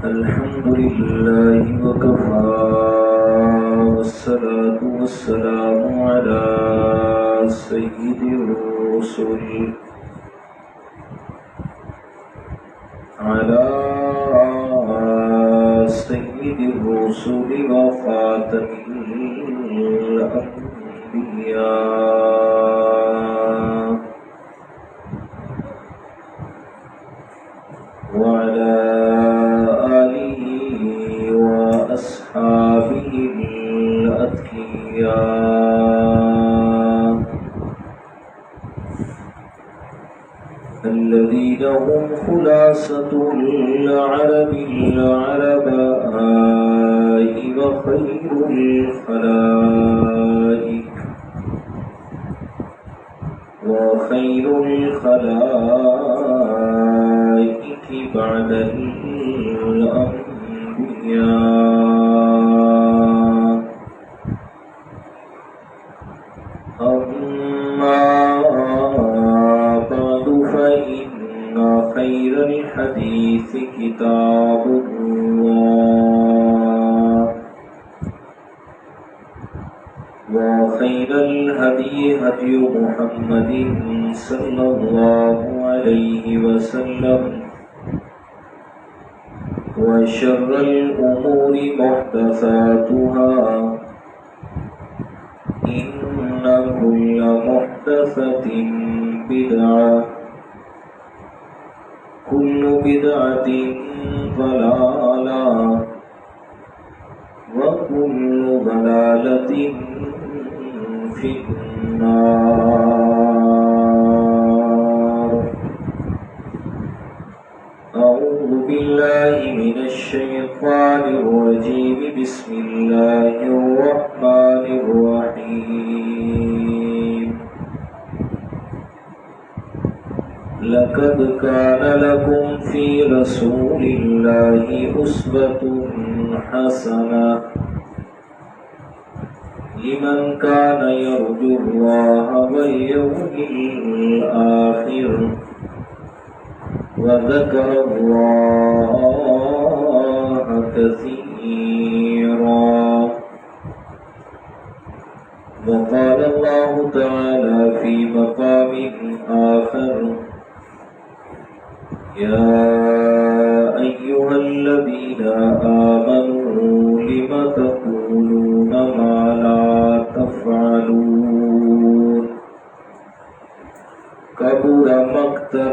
الحمد لله وكفى والصلاة والسلام على سيد الرسل وخاتم الأنبياء وعلى آله وأصحابه الأتقياء الذين هم خلاصة العرب العرباء وخير الخلائق بعد الأنبياء. أما بعد فإن خير الحديث كتاب الله وخير الهدي هدي محمد صلى الله عليه وسلم وشر الأمور محدثاتها إن كل محدثة بدعة كل بدعة ضلالة وكل ضلالة في النار. أعوذ بالله من الشيطان الرجيم. بسم الله الرحمن الرحيم. لقد كان لكم في رسول الله أسوة حسنة لمن كان يرجو الله واليوم الآخر وذكر الله كثيرا. وقال الله تعالى في مقام آخر: يا أيها الذين آمنوا لم تقولون ما لا تفعلون كبر مقتا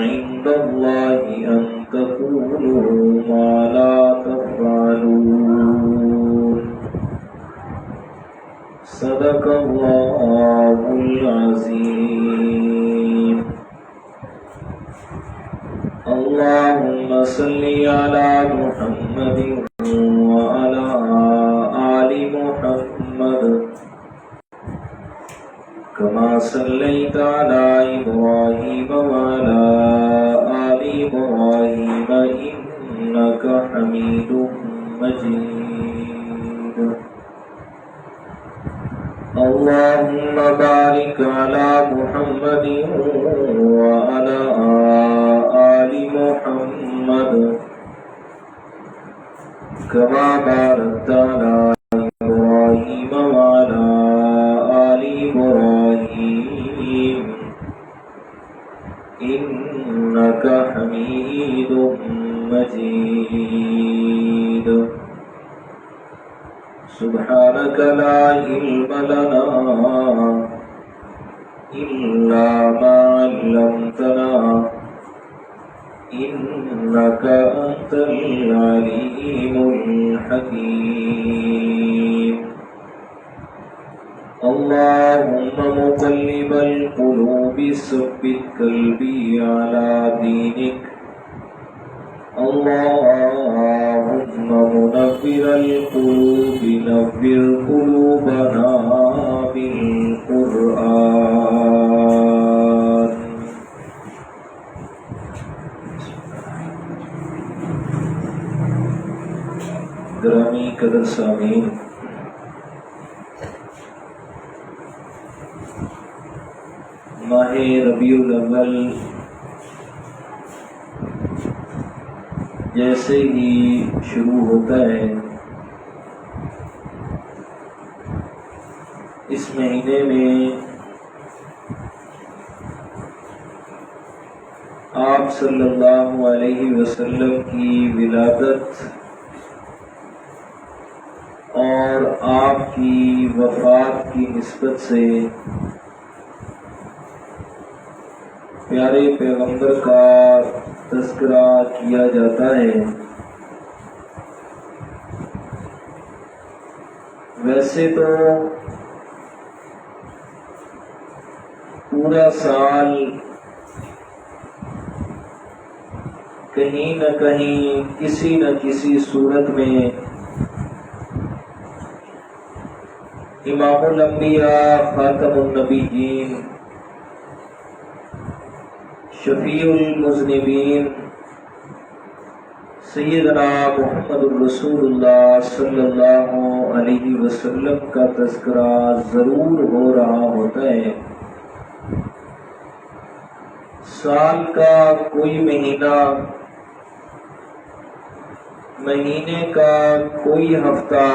عند الله أن تقولوا ما لا تفعلون. صدق الله العظيم. اللهم صل على محمد وعلى آل محمد كما صليت على إبراهيم وعلى آل إبراهيم إنك حميد مجيد. اللهم بارك على محمد وعلى آل محمد كما باركت على إبراهيم وعلى آل إبراهيم إنك حميد مجيد. سبحانك لا علم لنا إلا ما علمتنا إنك أنت العليم الحكيم. اللهم مقلب القلوب ثبت قلبي على دينك. اللهم منور القلوب نور قلوبنا بالقرآن. گرامی قدر سامعین، ماہ ربیع الاول جیسے ہی شروع ہوتا ہے اس مہینے میں آپ صلی اللہ علیہ وسلم کی ولادت اور آپ کی وفات کی نسبت سے پیارے پیغمبر کا تذکرہ کیا جاتا ہے۔ ویسے تو پورا سال کہیں نہ کہیں کسی نہ کسی صورت میں امام الانبیاء خاتم النبیین شفیع المذنبین سیدنا محمد الرسول اللہ صلی اللہ علیہ وسلم کا تذکرہ ضرور ہو رہا ہوتا ہے۔ سال کا کوئی مہینہ، مہینے کا کوئی ہفتہ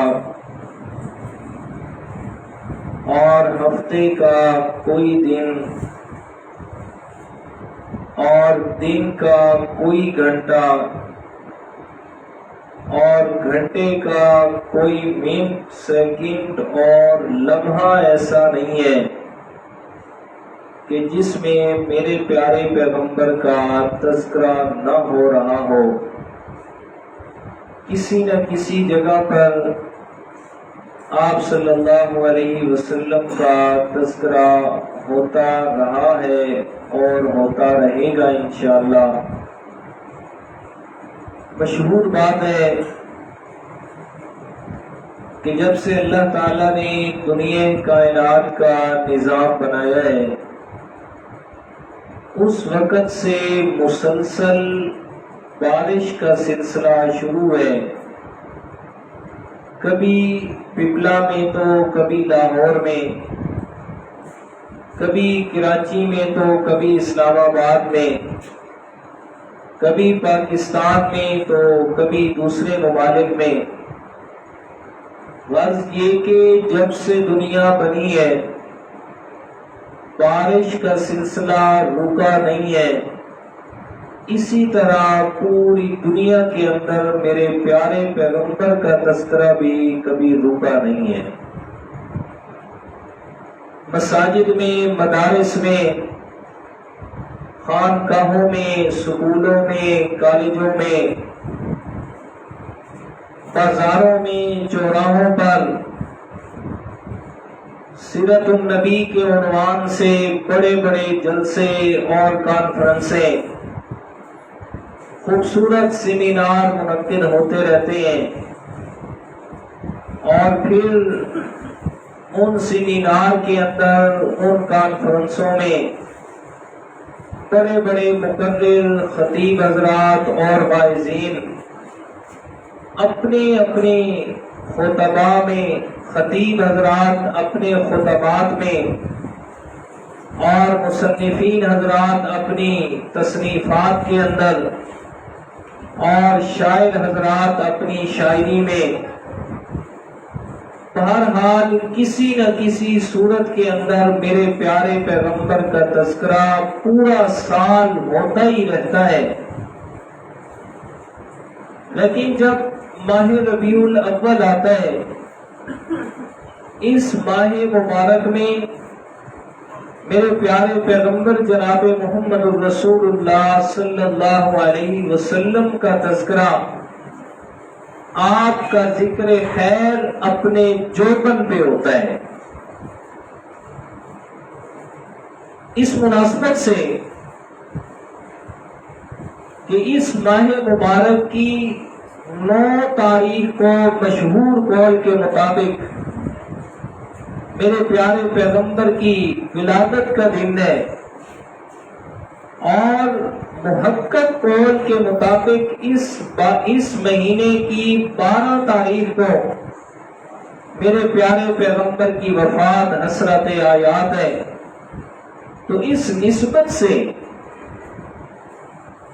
اور ہفتے کا کوئی دن اور دن کا کوئی گھنٹہ اور گھنٹے کا کوئی منٹ، سیکنڈ اور لمحہ ایسا نہیں ہے کہ جس میں میرے پیارے پیغمبر کا تذکرہ نہ ہو رہا ہو۔ کسی نہ کسی جگہ پر آپ صلی اللہ علیہ وسلم کا تذکرہ ہوتا رہا ہے اور ہوتا رہے گا انشاءاللہ۔ مشہور بات ہے کہ جب سے اللہ تعالیٰ نے دنیا کائنات کا نظام بنایا ہے اس وقت سے مسلسل بارش کا سلسلہ شروع ہے۔ کبھی پپلا میں تو کبھی لاہور میں، کبھی کراچی میں تو کبھی اسلام آباد میں، کبھی پاکستان میں تو کبھی دوسرے ممالک میں۔ غرض یہ کہ جب سے دنیا بنی ہے بارش کا سلسلہ رکا نہیں ہے۔ اسی طرح پوری دنیا کے اندر میرے پیارے پیغمبر کا تذکرہ بھی کبھی رکا نہیں ہے۔ مساجد میں، مدارس میں، خانقاہوں میں، سکولوں میں، کالجوں میں، بازاروں میں، چوراہوں پر سیرت النبی کے عنوان سے بڑے بڑے جلسے اور کانفرنسیں، خوبصورت سیمینار منعقد ہوتے رہتے ہیں، اور پھر ان سیمینار کے اندر، ان کانفرنسوں میں بڑے بڑے مقرر، خطیب حضرات اور واعظین اپنے اپنے خطبہ میں، خطیب حضرات اپنے خطبات میں اور مصنفین حضرات اپنی تصنیفات کے اندر اور شاعر حضرات اپنی شاعری میں، بہرحال کسی نہ کسی صورت کے اندر میرے پیارے پیغمبر کا تذکرہ پورا سال ہوتا ہی رہتا ہے۔ لیکن جب ماہ ربیع الاول آتا ہے، اس ماہ مبارک میں میرے پیارے پیغمبر جناب محمد الرسول اللہ صلی اللہ علیہ وسلم کا تذکرہ، آپ کا ذکر خیر اپنے جوبن پہ ہوتا ہے۔ اس مناسبت سے کہ اس ماہ مبارک کی 9 تاریخ کو مشہور قول کے مطابق میرے پیارے پیغمبر کی ولادت کا دن ہے، اور محقق قول کے مطابق اس مہینے کی 12 تاریخ کو میرے پیارے پیغمبر کی وفات حسرت آیات ہے۔ تو اس نسبت سے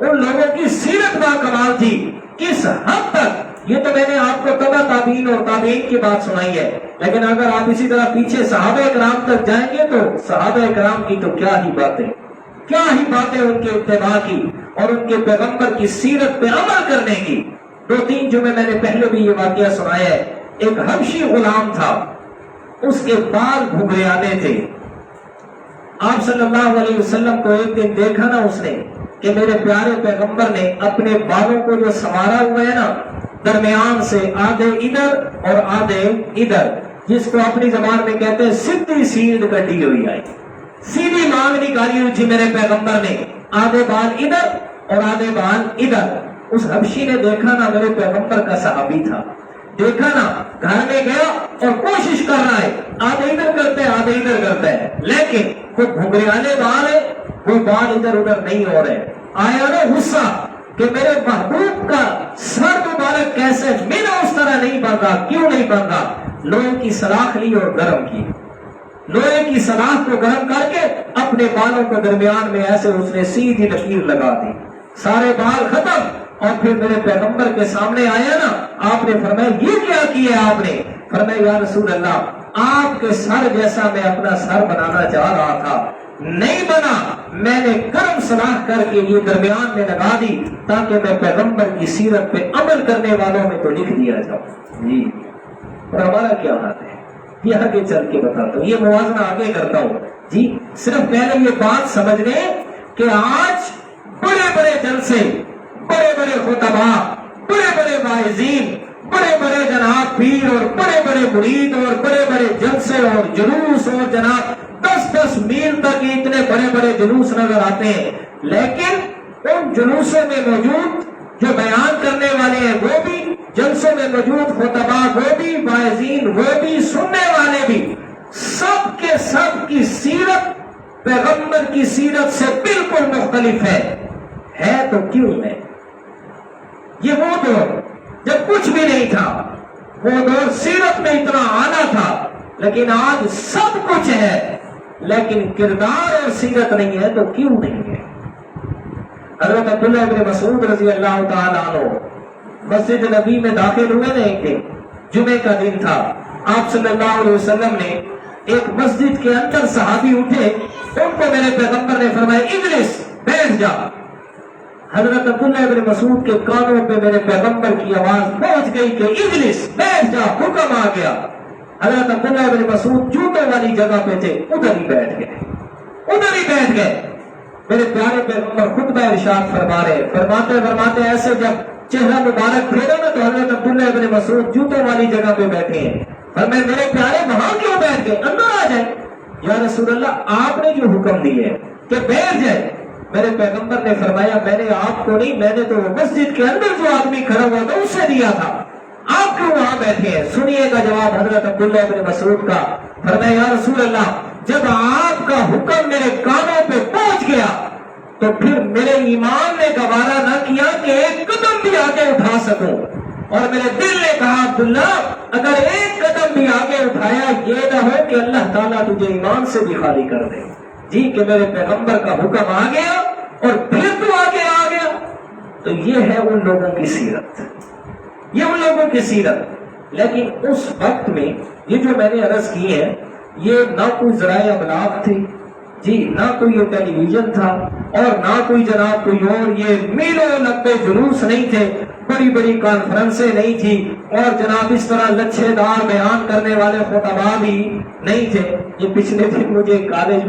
ان لوگوں کی سیرت با کمال تھی. کس حد تک؟ یہ تو میں نے آپ کو تبع تابعین اور تابعین کی بات سنائی ہے، لیکن اگر آپ اسی طرح پیچھے صحابہ کرام تک جائیں گے تو صحابہ کرام کی تو کیا ہی باتیں ان کے اتباع کی اور ان کے پیغمبر کی سیرت پہ عمل کرنے کی. 2-3 جمعے میں نے پہلے بھی یہ واقعہ سنایا ہے. ایک حبشی غلام تھا، اس کے بال گھگریانے تھے. آپ صلی اللہ علیہ وسلم کو ایک دن دیکھا نا اس نے کہ میرے پیارے پیغمبر نے اپنے بالوں کو جو سنوارا ہوا ہے نا، درمیان سے آدھے ادھر اور آدھے ادھر، جس کو اپنی زبان میں کہتے ہیں سیدھی سیدھ کٹی ہوئی آئی، سیدھی مانگ نکالی ہوئی تھی میرے پیغمبر نے، آدھے بال ادھر اور آدھے بال ادھر. اس حبشی نے دیکھا نا، میرے پیغمبر کا صحابی تھا، دیکھا نا، گھر میں گیا اور کوشش کر رہا ہے، آدھے ادھر کرتے ہیں آدھے ادھر کرتا ہے، لیکن وہ گھگریالے بال ہے، وہ بال ادھر ادھر نہیں ہو رہے. آیا نا غصہ کہ میرے محبوب کا سر مبارک کیسے میرا اس طرح نہیں بن رہا، کیوں نہیں بن رہا؟ لوہے کی سلاخ لی اور گرم کی، لوہے کی سلاخ کو گرم کر کے اپنے بالوں کو درمیان میں ایسے اس نے سیدھی لکیر لگا دی، سارے بال ختم. اور پھر میرے پیغمبر کے سامنے آیا نا، آپ نے فرمایا یہ کیا کیا آپ نے؟ فرمایا یا رسول اللہ، آپ کے سر جیسا میں اپنا سر بنانا چاہ رہا تھا، نہیں بنا، میں نے گرم سلاخ کر کے یہ درمیان میں لگا دی تاکہ میں پیغمبر کی سیرت پہ عمل کرنے والوں میں تو لکھ دیا جاؤں. جی، اور ہمارا کیا حال ہے یہ آگے چل کے بتاتا ہوں، یہ موازنہ آگے کرتا ہوں. جی، صرف پہلے یہ بات سمجھ لیں کہ آج بڑے بڑے جلسے، بڑے بڑے خطباء، بڑے بڑے واعظین، بڑے بڑے جناب پیر اور بڑے بڑے مرید اور بڑے بڑے جلسے اور جلوس، اور جناب 10-10 میل تک اتنے بڑے بڑے جلوس نظر آتے ہیں، لیکن ان جلوسوں میں موجود جو بیان کرنے والے ہیں وہ بھی، جلسوں میں موجود خطباء وہ بھی، واعظین وہ بھی، سننے والے بھی، سب کے سب کی سیرت پیغمبر کی سیرت سے بالکل مختلف ہے تو کیوں ہے؟ یہ وہ دور جب کچھ بھی نہیں تھا، وہ دور سیرت میں اتنا آنا تھا، لیکن آج سب کچھ ہے لیکن کردار اور سیرت نہیں ہے تو کیوں نہیں ہے؟ حضرت عبداللہ بن مسعود رضی اللہ تعالیٰ عنہ مسجد نبی میں داخل ہوئے نا، ایک دن جمعے کا دن تھا، آپ صلی اللہ علیہ وسلم نے ایک مسجد کے اندر صحابی اٹھے، ان کو میرے پیغمبر نے فرمایا اجلس، بیٹھ جا. حضرت عبداللہ بن مسعود کے کانوں پہ میرے پیغمبر کی آواز پہنچ گئی کہ اجلس، بیٹھ جا، حکم آ گیا. حضرت عبداللہ بن مسعود جوتوں والی جگہ پہ تھے، ادھر ہی بیٹھ گئے. میرے پیارے پیغمبر خطبہ ارشاد فرما رہے، فرماتے ایسے جب چہرہ مبارک پھیرا نا تو حضرت عبداللہ بن مسعود جوتوں والی جگہ پہ بیٹھے ہیں. فرمایا میرے پیارے وہاں کیوں بیٹھ گئے، اندر آ جائیں. یا رسول اللہ، آپ نے جو حکم دی ہے کہ بیٹھ جائے. میرے پیغمبر نے فرمایا میں نے آپ کو نہیں، میں نے تو مسجد کے اندر جو آدمی کھڑا ہوا تھا اس سے دیا تھا، آپ کیوں وہاں بیٹھے ہیں؟ سنیے گا جواب حضرت عبداللہ بن مسعود کا. فرمایا یا رسول اللہ، جب آپ کا حکم میرے کانوں پہ پہنچ گیا تو پھر میرے ایمان نے گوارا نہ کیا کہ ایک قدم بھی آگے اٹھا سکوں، اور میرے دل نے کہا عبداللہ اگر ایک قدم بھی آگے اٹھایا یہ نہ ہو کہ اللہ تعالیٰ تجھے ایمان سے بھی خالی کر دے. جی، کہ میرے پیغمبر کا حکم آ گیا اور پھر تو آگے آ گیا. تو یہ ہے ان لوگوں کی سیرت، یہ ان لوگوں کی سیرت. لیکن اس وقت میں یہ جو میں نے عرض کی ہے، یہ نہ کوئی ذرائع ابلاغ تھے، جی، نہ کوئی یہ ٹیلی ویژن تھا، اور نہ کوئی جناب کوئی اور یہ میلوں لمبے جلوس نہیں تھے، بڑی بڑی کانفرنسیں نہیں تھی، اور جناب اس طرح لچھے دار بیان کرنے والے خطباء بھی نہیں تھے. یہ پچھلے دن مجھے کالج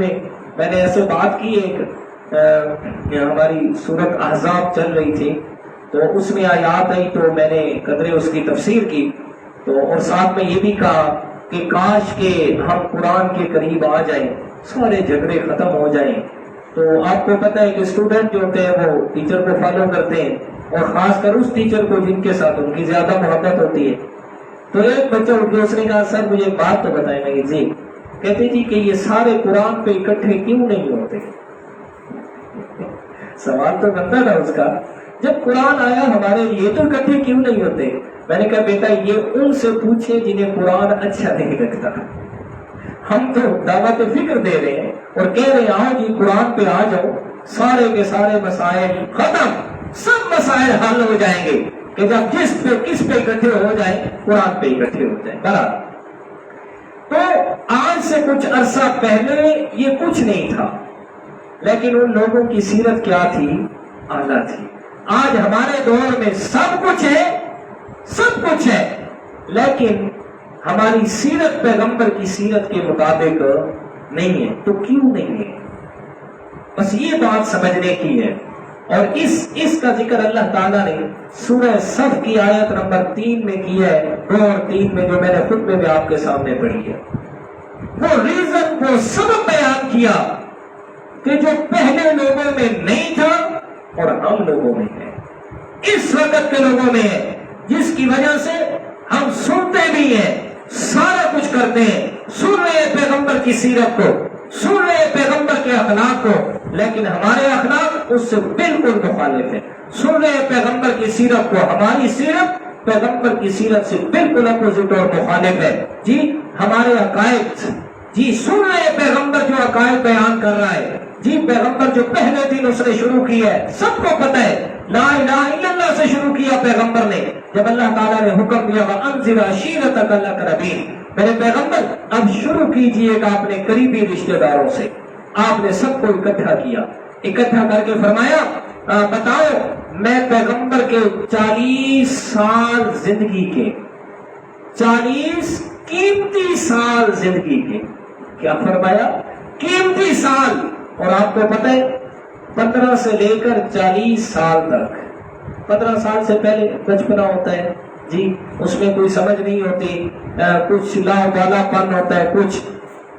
میں نے ایسے بات کی، ایک ہماری سورت احزاب چل رہی تھی تو اس میں آیات آئی تو میں نے قدرے اس کی تفسیر کی، تو اور ساتھ میں یہ بھی کہا کہ کاش کہ ہم قرآن کے قریب آ جائیں، سارے جھگڑے ختم ہو جائیں. تو آپ کو پتہ ہے کہ اسٹوڈنٹ جو ہوتے ہیں وہ ٹیچر کو فالو کرتے ہیں، اور خاص کر اس ٹیچر کو جن کے ساتھ ان کی زیادہ محبت ہوتی ہے. تو ایک بچہ اٹھ کے اس نے کہا سر مجھے ایک بات تو بتائیں. میں جی، کہتے جی کہ یہ سارے قرآن پہ اکٹھے کیوں نہیں ہوتے؟ سوال تو بنتا تھا اس کا، جب قرآن آیا ہمارے لیے تو اکٹھے کیوں نہیں ہوتے؟ میں نے کہا بیٹا یہ ان سے پوچھے جنہیں قرآن اچھا نہیں لگتا. ہم تو دعوت فکر دے رہے ہیں اور کہہ رہے ہیں آؤ جی قرآن پہ آ جاؤ، سارے کے سارے مسائل ختم، سب مسائل حل ہو جائیں گے کہ جب کس پہ اکٹھے ہو جائیں، قرآن پہ اکٹھے ہو جائیں۔ برابر تو آج سے کچھ عرصہ پہلے یہ کچھ نہیں تھا، لیکن ان لوگوں کی سیرت کیا تھی؟ اعلیٰ تھی۔ آج ہمارے دور میں سب کچھ ہے، لیکن ہماری سیرت پیغمبر کی سیرت کے مطابق نہیں ہے۔ تو کیوں نہیں ہے؟ بس یہ بات سمجھنے کی ہے، اور اس کا ذکر اللہ تعالیٰ نے سورہ صف کی آیت نمبر 3 میں کیا ہے، 2 اور 3 میں، جو میں نے خطبے میں آپ کے سامنے پڑھی ہے۔ وہ ریزن، وہ سبب بیان کیا کہ جو پہلے لوگوں میں نہیں تھا اور ہم لوگوں میں ہے، اس وقت کے لوگوں میں ہے، جس کی وجہ سے ہم سنتے بھی ہیں، سارا کچھ کرتے ہیں، سن رہے پیغمبر کی سیرت کو، سن رہے پیغمبر کے اخلاق کو، لیکن ہمارے اخلاق اس سے بالکل مخالف ہے۔ سن رہے پیغمبر کی سیرت کو، ہماری سیرت پیغمبر کی سیرت سے بالکل اپوزٹ اور مخالف ہے۔ جی ہمارے عقائد، جی سن رہے پیغمبر جو عقائد بیان کر رہا ہے، جی پیغمبر جو پہلے دن اس نے شروع کیا ہے، سب کو پتہ ہے، لا الہ الا اللہ سے شروع کیا پیغمبر نے۔ جب اللہ تعالیٰ نے حکم دیا وَأَنذِرْ عَشِيرَتَكَ الْأَقْرَبِينَ، میرے پیغمبر اب شروع کیجئے گا اپنے قریبی رشتہ داروں سے۔ آپ نے سب کو اکٹھا کیا، اکٹھا کر کے فرمایا بتاؤ میں پیغمبر کے 40 سال زندگی کے، 40 قیمتی سال زندگی کے، کیا فرمایا؟ قیمتی سال۔ اور آپ کو پتہ ہے 15 سے لے کر 40 سال تک، 15 سال سے پہلے بچپنا ہوتا ہے، جی اس میں کوئی سمجھ نہیں ہوتی، کچھ لا بالا پن ہوتا ہے، کچھ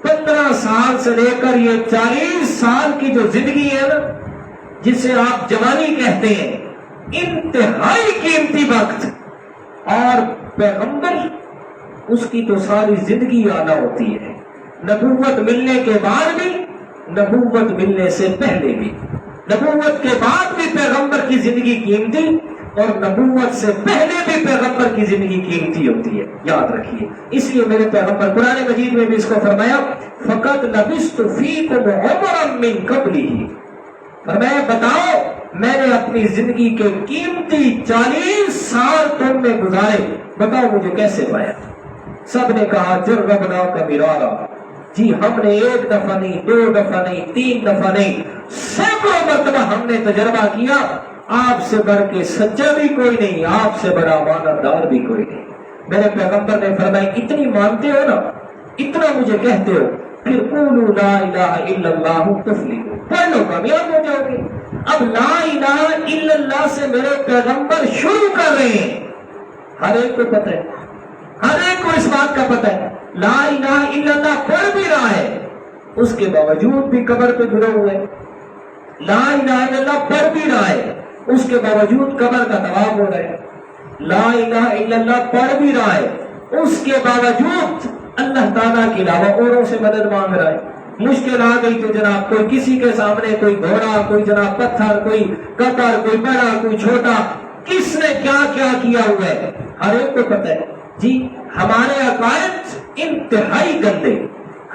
15 سال سے لے کر یہ 40 سال کی جو زندگی ہے نا، جسے آپ جوانی کہتے ہیں، انتہائی قیمتی وقت، اور پیغمبر اس کی تو ساری زندگی اعلیٰ ہوتی ہے، نبوت ملنے کے بعد بھی، نبوت ملنے سے پہلے بھی، نبوت کے بعد بھی پیغمبر کی زندگی قیمتی، اور نبوت سے پہلے بھی پیغمبر کی زندگی قیمتی ہوتی ہے، یاد رکھیے۔ اس لیے میرے پیغمبر قرآن مجید میں بھی اس کو فرمایا فَقَدْ لَبِثْتُ فِيكُمْ عُمَرًا مِّن قَبْلِهِ، فرمایا بتاؤ میں نے اپنی زندگی کے قیمتی 40 سال تم میں گزارے، بتاؤ مجھے کیسے پایا؟ سب نے کہا جربناک مرارا، جی ہم نے 1 دفعہ نہیں، 2 دفعہ نہیں، 3 دفعہ نہیں، سینکڑوں مرتبہ ہم نے تجربہ کیا، آپ سے بڑھ کے سچا بھی کوئی نہیں، آپ سے بڑا امانت دار بھی کوئی نہیں۔ میرے پیغمبر نے فرمایا اتنی مانتے ہو نا، اتنا مجھے کہتے ہو، پھر قولوا لا الہ الا اللہ تفلحوا، پڑھ لو کامیاب ہو جاؤ گے۔ اب لا الہ الا اللہ سے میرے پیغمبر شروع کر رہے ہیں، ہر ایک کو پتہ ہے، ہر ایک کو اس بات کا پتہ ہے، لا الہ الا اللہ پڑھ بھی رہا ہے، اس کے باوجود بھی قبر پہ گرے ہوئے، لا الہ الا اللہ پڑھ بھی رہا ہے، اس کے باوجود قبر کا طواف ہو رہا ہے، لا الہ الا اللہ پڑھ بھی رہا ہے، اس کے باوجود اللہ تعالیٰ کے علاوہ اوروں سے مدد مانگ رہا ہے۔ مشکل آ گئی تو جناب کوئی کسی کے سامنے، کوئی گھوڑا، کوئی جناب پتھر، کوئی قطر، کوئی بڑا، کوئی چھوٹا، کس نے کیا کیا کیا ہوا ہے ہر ایک کو پتہ ہے۔ جی ہمارے عقائد انتہائی گندے،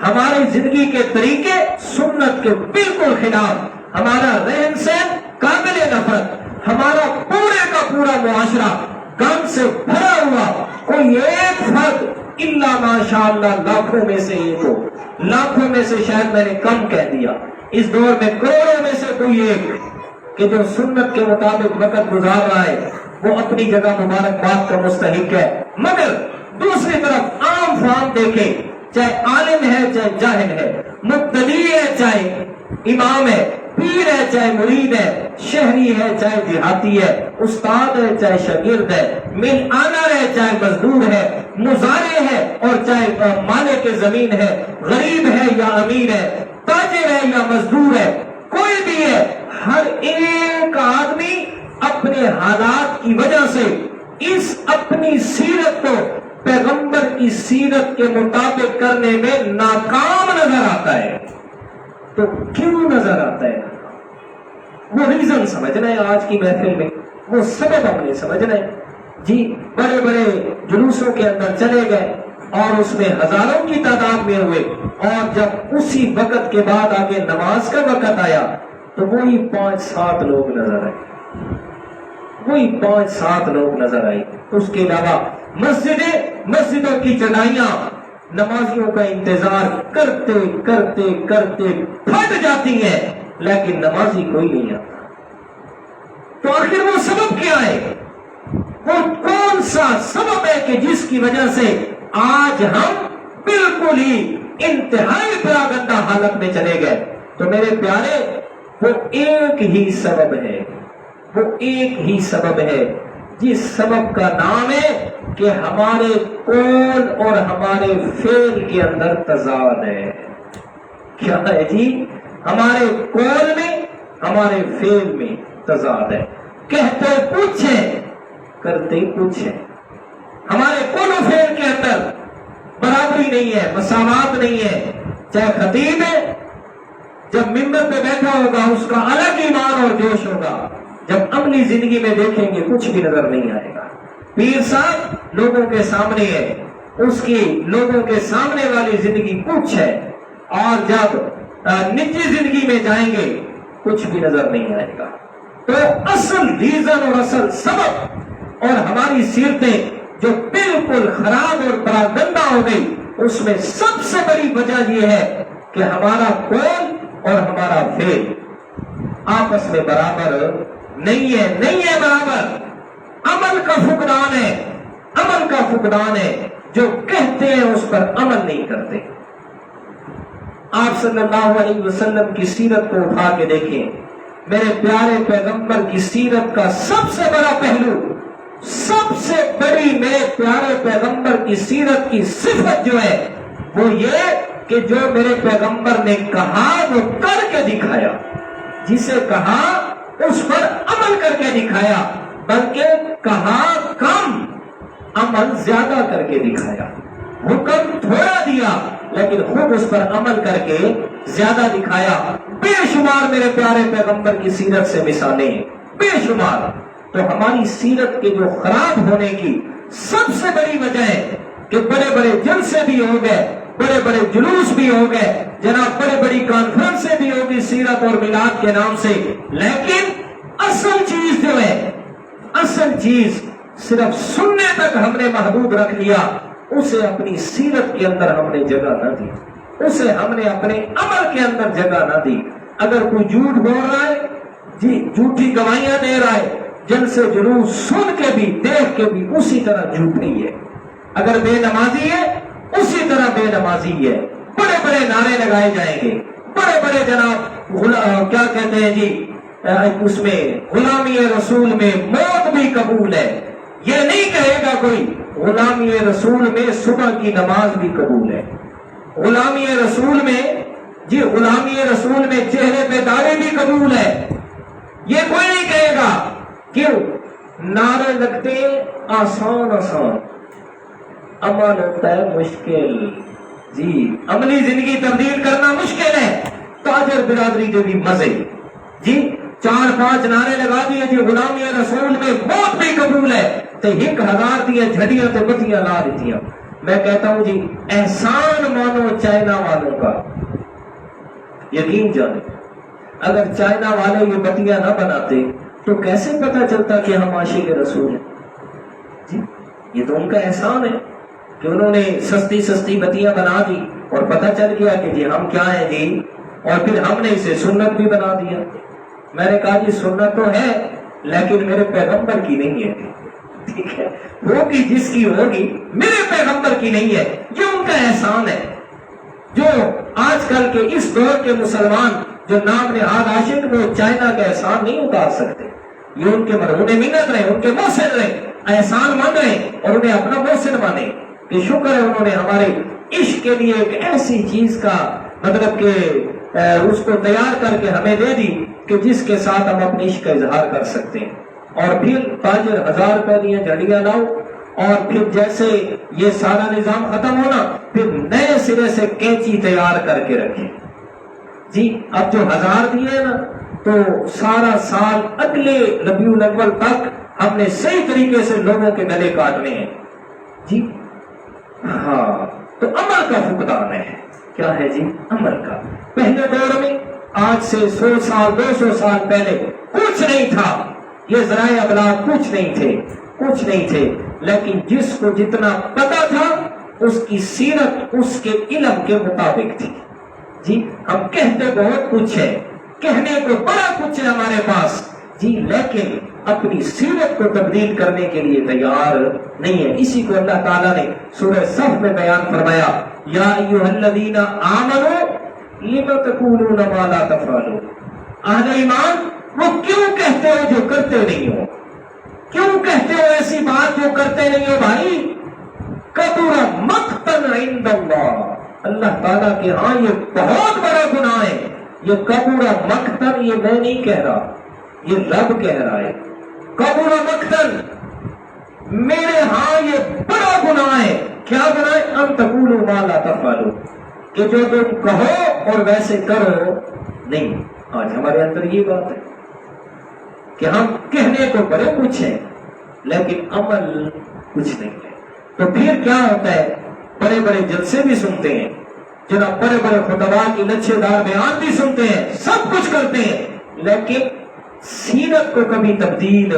ہماری زندگی کے طریقے سنت کے بالکل خلاف، ہمارا رہن سہن قابل نفرت، ہمارا پورے کا پورا معاشرہ گند سے بھرا ہوا، کوئی ایک فرد الا ماشاء اللہ لاکھوں میں سے ایک ہو، لاکھوں میں سے شاید میں نے کم کہہ دیا، اس دور میں کروڑوں میں سے کوئی ایک کہ جو سنت کے مطابق وقت گزار رہا ہے، وہ اپنی جگہ مبارکباد کا مستحق ہے۔ مگر دوسری طرف عام فام دیکھیں، چاہے عالم ہے چاہے جاہل ہے، مبتدی ہے چاہے امام ہے، پیر ہے چاہے مرید ہے، شہری ہے چاہے دیہاتی ہے، استاد ہے چاہے شاگرد ہے، مل آنر ہے چاہے مزدور ہے، مزارع ہے اور چاہے مالک زمین ہے، غریب ہے یا امیر ہے، تاجر ہے یا مزدور ہے، کوئی بھی ہے، ہر ایک آدمی اپنے حالات کی وجہ سے اس اپنی سیرت کو پیغمبر کی سیرت کے مطابق کرنے میں ناکام نظر آتا ہے۔ تو کیوں نظر آتا ہے؟ وہ ریزن سمجھنا ہے آج کی محفل میں، وہ سبب ہم نے سمجھنا ہے۔ جی بڑے بڑے جلوسوں کے اندر چلے گئے اور اس میں ہزاروں کی تعداد میں ہوئے، اور جب اسی وقت کے بعد آگے نماز کا وقت آیا تو وہی 5-7 لوگ نظر آئے، وہی 5-7 لوگ نظر آئے۔ اس کے علاوہ مسجدوں کی چڑھائیاں نمازیوں کا انتظار کرتے کرتے کرتے پھٹ جاتی ہیں، لیکن نمازی کوئی نہیں آتا۔ تو آخر وہ سبب کیا ہے؟ وہ کون سا سبب ہے کہ جس کی وجہ سے آج ہم بالکل ہی انتہائی پراگندہ حالت میں چلے گئے؟ تو میرے پیارے، وہ ایک ہی سبب ہے، وہ ایک ہی سبب ہے، جس سبب کا نام ہے کہ ہمارے قول اور ہمارے فعل کے اندر تضاد ہے۔ کیا ہے جی؟ ہمارے قول میں، ہمارے فعل میں تضاد ہے۔ کہتے کچھ ہے، کرتے کچھ ہے۔ ہمارے قول و فعل کے اندر برابری نہیں ہے، مساوات نہیں ہے۔ چاہے خطیب ہے، جب ممبر پہ بیٹھا ہوگا اس کا الگ ایمان اور جوش ہوگا، جب عملی زندگی میں دیکھیں گے کچھ بھی نظر نہیں آئے گا۔ پیر صاحب لوگوں کے سامنے ہے، اس کی لوگوں کے سامنے والی زندگی کچھ ہے، اور جب نجی زندگی میں جائیں گے کچھ بھی نظر نہیں آئے گا۔ تو اصل ریزن اور اصل سبب اور ہماری سیرتیں جو بالکل خراب اور پراگندہ ہو گئی، اس میں سب سے بڑی وجہ یہ ہے کہ ہمارا قول اور ہمارا فعل آپس میں برابر نہیں ہے برابر۔ عمل کا فقدان ہے، عمل کا فقدان ہے، جو کہتے ہیں اس پر عمل نہیں کرتے۔ آپ صلی اللہ علیہ وسلم کی سیرت کو اٹھا کے دیکھیں، میرے پیارے پیغمبر کی سیرت کا سب سے بڑا پہلو، سب سے بڑی میرے پیارے پیغمبر کی سیرت کی صفت جو ہے وہ یہ کہ جو میرے پیغمبر نے کہا وہ کر کے دکھایا، جسے کہا اس پر عمل کر کے دکھایا، بلکہ کہا کم عمل زیادہ کر کے دکھایا۔ حکم تھوڑا دیا لیکن خود اس پر عمل کر کے زیادہ دکھایا۔ بے شمار میرے پیارے پیغمبر کی سیرت سے مثالیں ہیں، بے شمار۔ تو ہماری سیرت کے جو خراب ہونے کی سب سے بڑی وجہ ہے کہ بڑے بڑے جلسے بھی ہو گئے، بڑے بڑے جلوس بھی ہو گئے، جناب بڑے بڑی کانفرنسیں بھی ہوگی سیرت اور میلاد کے نام سے، لیکن اصل چیز جو ہے، اصل چیز صرف سننے تک ہم نے محدود رکھ لیا، اسے اپنی سیرت کے اندر ہم نے جگہ نہ دی، اسے ہم نے اپنے عمل کے اندر جگہ نہ دی۔ اگر کوئی جھوٹ بول رہا ہے، جی جھوٹی گواہیاں دے رہا ہے، جن سے جلوس سن کے بھی دیکھ کے بھی اسی طرح جھوٹ نہیں ہے۔ اگر بے نمازی ہے اسی طرح بے نمازی ہے۔ بڑے بڑے نعرے لگائے جائیں گے، بڑے بڑے جناب کیا کہتے ہیں جی اس میں غلامی رسول میں موت بھی قبول ہے، یہ نہیں کہے گا کوئی غلامی رسول میں صبح کی نماز بھی قبول ہے، غلامی رسول میں جی غلامی رسول میں چہرے پہ داڑھی بھی قبول ہے، یہ کوئی نہیں کہے گا۔ کیوں؟ نعرے لگتے آسان آسان، عمل ہوتا ہے مشکل۔ جی عملی زندگی تبدیل کرنا مشکل ہے۔ تاجر برادری کے بھی مزے، جی 4-5 نعرے لگا دیے جی غلامی رسول میں موت بھی قبول ہے، تو 1000 دیا جھڑیاں تے بتیاں لا دیتیاں۔ میں کہتا ہوں جی احسان مانو چائنا والوں کا، یقین جانے اگر چائنا والے یہ بتیاں نہ بناتے تو کیسے پتا چلتا کہ ہم عاشق رسول ہیں؟ جی یہ تو ان کا احسان ہے کہ انہوں نے سستی سستی بتیاں بنا دی اور پتہ چل گیا کہ جی ہم کیا ہیں جی، اور پھر ہم نے اسے سنت بھی بنا دیا۔ میں نے کہا جی سنت تو ہے لیکن میرے پیغمبر کی نہیں ہے، ٹھیک ہے، ہوگی جس کی ہوگی، میرے پیغمبر کی نہیں ہے۔ یہ ان کا احسان ہے جو آج کل کے اس دور کے مسلمان جو نام نہاد عاشق وہ چائنا کا احسان نہیں اتار سکتے۔ یہ ان کے مرہون منت رہے، ان کے محسن رہے، احسان مان رہے اور انہیں اپنا محسن مانے کہ شکر ہے انہوں نے ہمارے عشق کے لیے ایک ایسی چیز کا مطلب کہ اس کو تیار کر کے ہمیں دے دی کہ جس کے ساتھ ہم اپنے عشق کا اظہار کر سکتے ہیں۔ اور پھر 5000 روپے دیا جھڑیاں لاؤ، اور پھر جیسے یہ سارا نظام ختم ہونا پھر نئے سرے سے کینچی تیار کر کے رکھیں۔ جی اب جو 1000 دیے نا تو سارا سال اگلے ربیع الاول تک ہم نے صحیح طریقے سے لوگوں کے گلے کاٹنے ہیں۔ جی ہاں تو عمل کا فقدان ہے۔ کیا ہے جی؟ عمل کا۔ پہلے دور میں آج سے 100 سال 200 سال پہلے کچھ نہیں تھا، یہ ذرائع ابلاغ کچھ نہیں تھے، لیکن جس کو جتنا پتا تھا اس کی سیرت اس کے علم کے مطابق تھی۔ جی ہم کہتے بہت کچھ ہے، کہنے کو بڑا کچھ ہے ہمارے پاس جی، لیکن اپنی سیرت کو تبدیل کرنے کے لیے تیار نہیں ہے۔ اسی کو اللہ تعالیٰ نے سورہ صف میں بیان فرمایا، یا ایھا الذین آمنوا لم تقولون ما لا تفعلون۔ اہل ایمان وہ کیوں کہتے ہو جو کرتے نہیں ہو؟ کیوں کہتے ہو ایسی بات جو کرتے نہیں ہو بھائی؟ کبر مقتا عند اللہ، اللہ تعالیٰ کے ہاں یہ بہت بڑا گناہ ہے۔ یہ کبر مقتا یہ میں نہیں کہہ رہا، یہ رب کہہ رہا ہے۔ کبر مقتا میرے ہاں یہ بڑا گناہ ہے۔ کیا گناہ ہے؟ ان تقولوا ما لا تفعلون، کہ جو تم کہو اور ویسے کرو نہیں۔ آج ہمارے اندر یہ بات ہے کہ ہم کہنے کو بڑے کچھ ہیں لیکن عمل کچھ نہیں ہے۔ تو پھر کیا ہوتا ہے؟ بڑے بڑے جلسے بھی سنتے ہیں جناب، بڑے بڑے خطباء کی لچھے دار بیان بھی سنتے ہیں، سب کچھ کرتے ہیں، لیکن سیرت کو کبھی تبدیل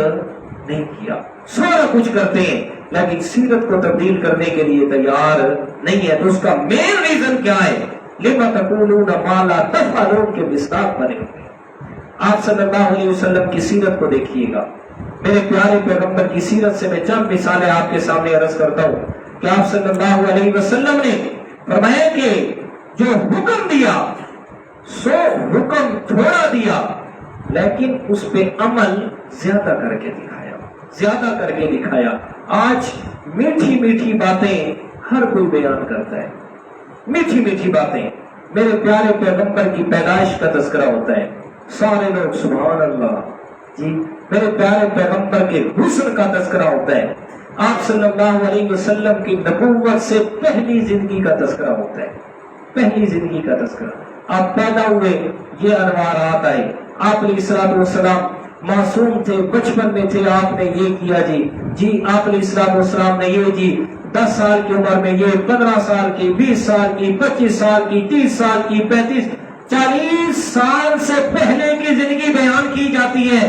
نہیں کیا۔ سارا کچھ کرتے ہیں لیکن سیرت کو تبدیل کرنے کے لیے تیار نہیں ہے۔ تو اس کا مین ریزن کیا ہے؟ لما تقولون ما لا تفعلون کے مصداق بنے ہوئے۔ آپ صلی اللہ علیہ وسلم کی سیرت کو دیکھیے گا، میرے پیارے پیغمبر کی سیرت سے میں چند مثالیں آپ کے سامنے عرض کرتا ہوں کہ آپ صلی اللہ علیہ وسلم نے فرمایا کہ جو حکم دیا سو حکم تھوڑا دیا لیکن اس پہ عمل زیادہ کر کے دکھایا۔ آج میٹھی میٹھی باتیں ہر کوئی بیان کرتا ہے، میٹھی میٹھی باتیں، میرے پیارے پیغمبر کی پیدائش کا تذکرہ ہوتا ہے، سارے لوگ سبحان اللہ جی، میرے پیارے پیغمبر کے حسن کا تذکرہ ہوتا ہے، آپ صلی اللہ علیہ وسلم کی نبوت سے پہلی زندگی کا تذکرہ ہوتا ہے، پہلی زندگی کا تذکرہ۔ آپ پیدا ہوئے یہ انوارات آئے، آپ علیہ الصلوۃ والسلام معصوم تھے، بچپن میں تھے، آپ نے یہ کیا جی آپ علیہ الصلوۃ والسلام نے یہ جی 10 سال کی عمر میں یہ، 15 سال کی، 20 سال کی، 25 سال کی، 30 سال کی، 35 40 سال سے پہلے کی زندگی بیان کی جاتی ہے۔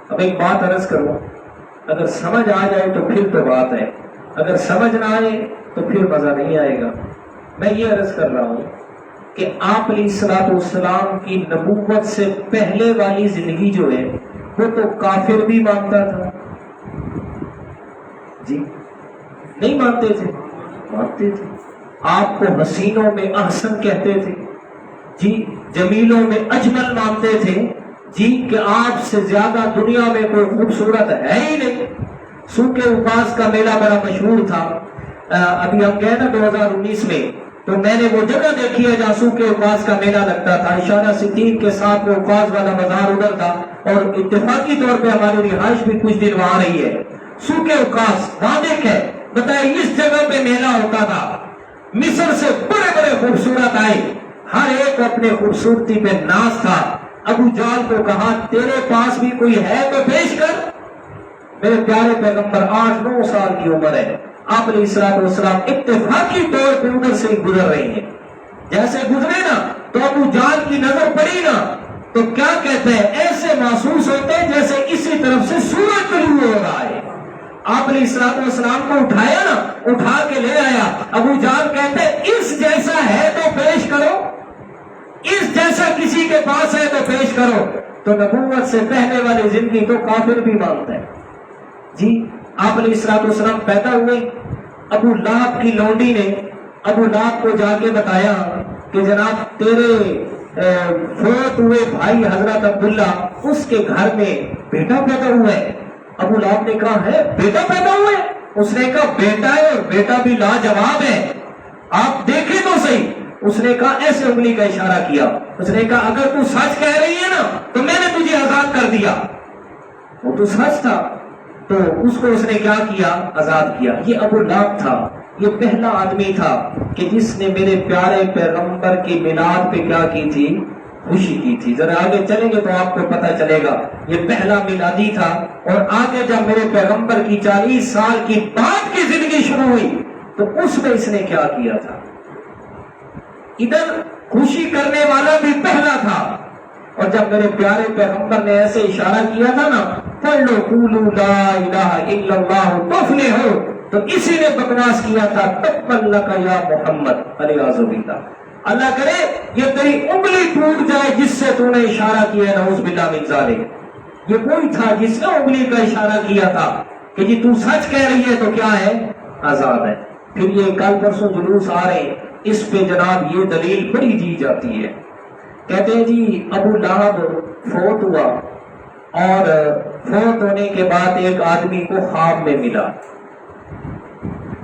اب ایک بات عرض کروں، اگر سمجھ آ جائے تو پھر تو بات ہے، اگر سمجھ نہ آئے تو پھر مزہ نہیں آئے گا۔ میں یہ عرض کر رہا ہوں کہ آپ علیہ الصلوۃ والسلام کی نبوت سے پہلے والی زندگی جو ہے وہ تو کافر بھی مانتا تھا جی، نہیں مانتے تھے؟ مانتے تھے۔ آپ کو حسینوں میں احسن کہتے تھے جی، جمیلوں میں اجمل مانتے تھے جی، کہ آپ سے زیادہ دنیا میں کوئی خوبصورت ہے ہی نہیں۔ سوکھ اقاص کا میلہ بڑا مشہور تھا، ابھی ہم گئے نا 2019 میں، تو میں نے وہ جگہ دیکھی ہے جہاں سوکھ اقاص کا میلہ لگتا تھا، اشارہ صدیق کے ساتھ وہ اقاص والا بازار ادھر تھا، اور اتفاقی طور پہ ہماری رہائش بھی کچھ دن وہاں رہی ہے۔ سوکھ اقاص وہاں دیکھے، بتائے اس جگہ پہ میلہ ہوتا تھا، مصر سے بڑے بڑے خوبصورت آئے، ہر ایک اپنے خوبصورتی پہ ناز تھا۔ ابو جہل کو کہا تیرے پاس بھی کوئی ہے تو پیش کر۔ میرے پیارے پیغمبر 8-9 سال کی عمر ہے، آپ علیہ الصلوۃ والسلام اتفاقی طور پہ ادھر سے گزر رہی ہیں، جیسے گزرے نا تو ابو جہل کی نظر پڑی نا تو کیا کہتے ہیں، ایسے محسوس ہوتے ہیں جیسے اسی طرف سے سورج طلوع ہو رہا ہے۔ آپ علیہ الصلوۃ والسلام کو اٹھایا نا، اٹھا کے لے آیا، ابو جہل کہتے ہیں اس جیسا ہے تو پیش کرو، اس جیسا کسی کے پاس ہے تو پیش کرو۔ تو نبوت سے پہلے والی زندگی تو کافر بھی مانتا ہے جی۔ آپ علیہ الصلوۃ والسلام پیدا ہوئے، ابو لہب کی لونڈی نے ابو لہب کو جا کے بتایا کہ جناب تیرے فوت ہوئے بھائی حضرت عبداللہ اس کے گھر میں بیٹا پیدا ہوا ہے۔ ابو لہب نے کہا ہے بیٹا پیدا ہوا ہے؟ اس نے کہا بیٹا ہے اور بیٹا بھی لاجواب ہے، آپ دیکھیں تو صحیح۔ اس نے کہا ایسے انگلی کا اشارہ کیا، اس نے کہا اگر تو سچ کہہ رہی ہے نا تو میں نے تجھے آزاد کر دیا۔ وہ تو سچ تھا، تو اس کو اس نے کیا کیا؟ آزاد کیا۔ یہ ابو لہب تھا، یہ پہلا آدمی تھا کہ جس نے میرے پیارے پیغمبر کی میلاد پہ کیا کی تھی؟ خوشی کی تھی۔ ذرا آگے چلیں گے تو آپ کو پتہ چلے گا، یہ پہلا میلادی تھا۔ اور آگے جب میرے پیغمبر کی 40 سال کی بعد کی زندگی شروع ہوئی تو اس میں اس نے کیا کیا تھا؟ ادھر خوشی کرنے والا بھی پہلا تھا. اور جب میرے پیارے پیغمبر نے ایسے اشارہ کیا تھا نا، پڑھ لو قولوا لا الہ الا اللہ تفلحوا، تو اسی نے بکواس کیا تھا تبا لک یا محمد علیہ باللہ. اللہ کرے یہ تیری انگلی ٹوٹ جائے جس سے تو نے اشارہ کیا، نعوذ باللہ من ذالک. یہ کوئی تھا جس نے انگلی کا اشارہ کیا تھا کہ جی تو سچ کہہ رہی ہے تو کیا ہے، آزاد ہے. پھر یہ کل پرسوں جلوس آ رہے ہیں، اس پہ جناب یہ دلیل بڑی دی جاتی ہے. کہتے ہیں جی ابو لہب فوت ہوا، اور فوت ہونے کے بعد ایک آدمی کو خواب میں ملا.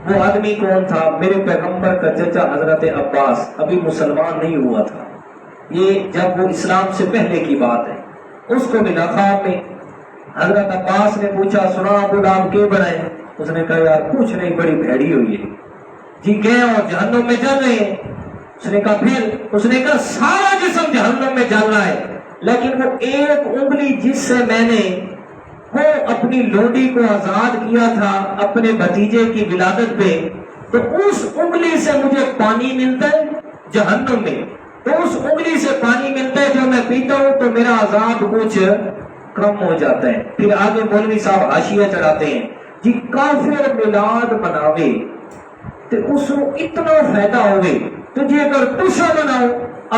وہ آدمی کون تھا؟ میرے پیغمبر کا چچا حضرت عباس، ابھی مسلمان نہیں ہوا تھا، یہ جب وہ اسلام سے پہلے کی بات ہے. اس کو ملا خواب میں. حضرت عباس نے پوچھا سنا ابو لہب کے بنائے؟ اس نے کہا یار کچھ نہیں، بڑی بھیڑی ہوئی ہے جی، گئے اور جہنم میں جل رہے ہیں. اس نے کہا پھر؟ اس نے کہا سارا جسم جہنم میں جل رہا ہے، لیکن وہ ایک انگلی جس سے میں نے وہ اپنی لوڈی کو آزاد کیا تھا اپنے بھتیجے کی ولادت پہ، تو اس انگلی سے مجھے پانی ملتا ہے جہنم میں، تو اس انگلی سے پانی ملتا ہے جو میں پیتا ہوں تو میرا عذاب کچھ کم ہو جاتا ہے. پھر آگے مولوی صاحب حاشیہ چڑھاتے ہیں جی کافر میلاد مناوے تو اس کو اتنا فائدہ ہوئے تو جی اگر تسا مناؤ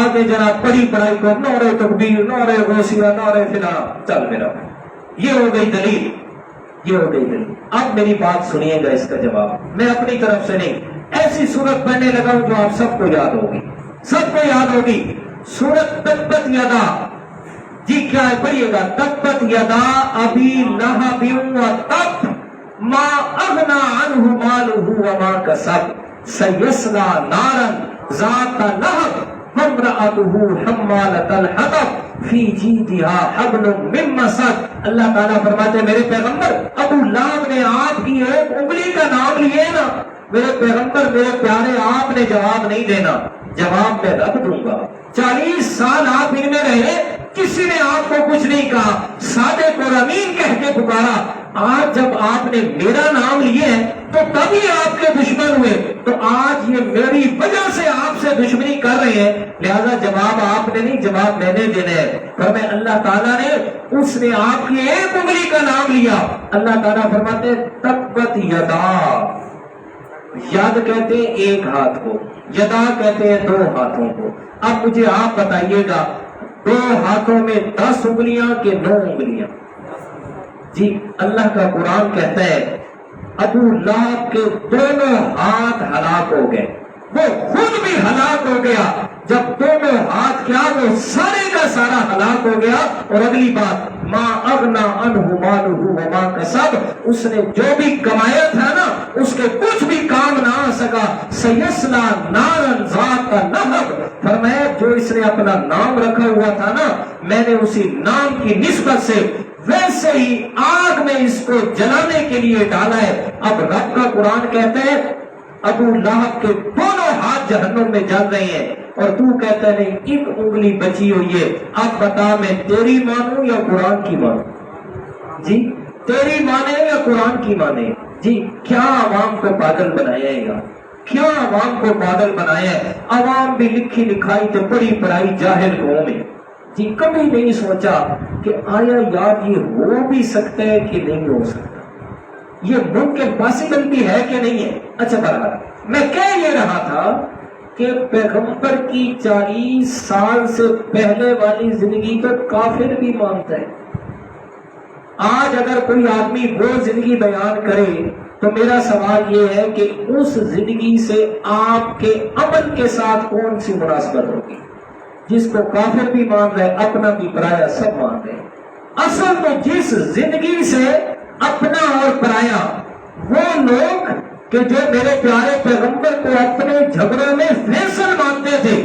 آگے جناب پڑھی پڑھائی کو نعرے تکبیر نعرے غوثیہ نعرے فلاں چل میرا. یہ ہو گئی دلیل، یہ ہو گئی دلیل. اب میری بات سنیے گا، اس کا جواب میں اپنی طرف سے نہیں، ایسی صورت پڑھنے لگا ہوں جو آپ سب کو یاد ہوگی، سب کو یاد ہوگی. سورت تبت یدا، جی کیا ہے پڑھیے گا، تبت یدا ابی لہب وتب ما اغنى عنه ماله وما كسب سيصلى نارا ذات لهب وامرأته حمالة الحطب في جيدها حبل من مسد. اللہ تعالیٰ فرماتے ہیں میرے پیغمبر ابو لہب نے آپ کی ایک انگلی کا نام لیے نا، میرے پیغمبر میرے پیارے آپ نے جواب نہیں دینا، جواب میں رکھ دوں گا. 40 سال آپ ان میں رہے، کسی نے آپ کو کچھ نہیں کہا، صادق اور امین کہہ کے پکارا. آج جب آپ نے میرا نام لیے تو تبھی آپ کے دشمن ہوئے، تو آج یہ میری وجہ سے آپ سے دشمنی کر رہے ہیں، لہذا جواب آپ نے نہیں، جواب میں نے دینا ہے. فرمائے اللہ تعالیٰ نے اس نے آپ کی ایک انگلی کا نام لیا. اللہ تعالیٰ فرماتے تبت یدا، ید کہتے ہیں ایک ہاتھ کو، یدا کہتے ہیں 2 ہاتھوں کو. اب مجھے آپ بتائیے گا 2 ہاتھوں میں 10 انگلیاں کہ 9 انگلیاں؟ جی اللہ کا قرآن کہتا ہے ابو لہب کے دونوں ہاتھ ہلاک ہو گئے، وہ خود بھی ہلاک ہو گیا. جب دونوں ہاتھ کیا وہ سارے کا سارا ہلاک ہو گیا. اور اگلی بات ما اغنى عنه ماله وما كسب، اس نے جو بھی کمایا تھا نا اس کے کچھ بھی کام نہ آ سکا. سیصلی نارا ذات لہب، فرمایا جو اس نے اپنا نام رکھا ہوا تھا نا میں نے اسی نام کی نسبت سے ویسے ہی آگ میں اس کو جلانے کے لیے ڈالا ہے. اب رب کا قرآن کہتا ہے ابو لہب کے دونوں ہاتھ جہنم میں جل رہے ہیں اور تو کہتا ہے نہیں ایک انگلی بچی ہوئی ہے. اب بتا میں تیری مانوں یا قرآن کی مانوں؟ جی تیری مانے یا قرآن کی مانے؟ جی کیا عوام کو پاگل بنایا ہے گا، کیا عوام کو پاگل بنایا ہے. عوام بھی لکھی لکھائی تو پڑھی پڑھائی جاہل قوم ہے. جی کبھی نہیں سوچا کہ آیا یار یہ ہو بھی سکتا ہے کہ نہیں ہو سکتا، یہ ممکن پاسبلٹی ہے کہ نہیں ہے. اچھا بہرحال میں کہہ یہ رہا تھا کہ پیغمبر کی 40 سال سے پہلے والی زندگی تو کافر بھی مانتا ہے. آج اگر کوئی آدمی وہ زندگی بیان کرے تو میرا سوال یہ ہے کہ اس زندگی سے آپ کے عمل کے ساتھ کون سی مناسبت ہوگی؟ جس کو کافر بھی مان رہے اپنا بھی پرایا سب مان رہے. اصل تو جس زندگی سے اپنا اور پرایا وہ لوگ کہ جو میرے پیارے پیغمبر کو اپنے جھگڑوں میں فیصل مانتے تھے،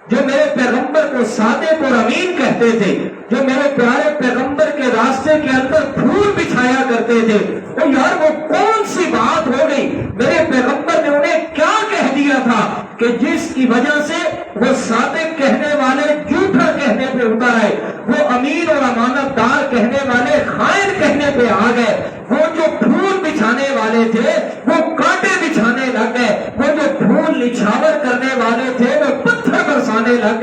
جو میرے پیغمبر کو صادق اور امین کہتے تھے، جو میرے پیارے پیغمبر کے راستے کے اندر پھول بچھایا کرتے تھے، وہ یار وہ کون سی بات ہو گئی؟ میرے پیغمبر نے انہیں کیا کہہ دیا تھا کہ جس کی وجہ سے وہ صادق کہنے والے جھوٹا کہنے پہ اتر آئے، وہ امین اور امانت دار کہنے والے خائن کہنے پہ آ گئے، وہ جو پھول بچھانے والے تھے وہ کانٹے بچھانے لگ گئے، وہ جو پھول نچھاور کرنے والے تھے وہ پتھر برسانے لگ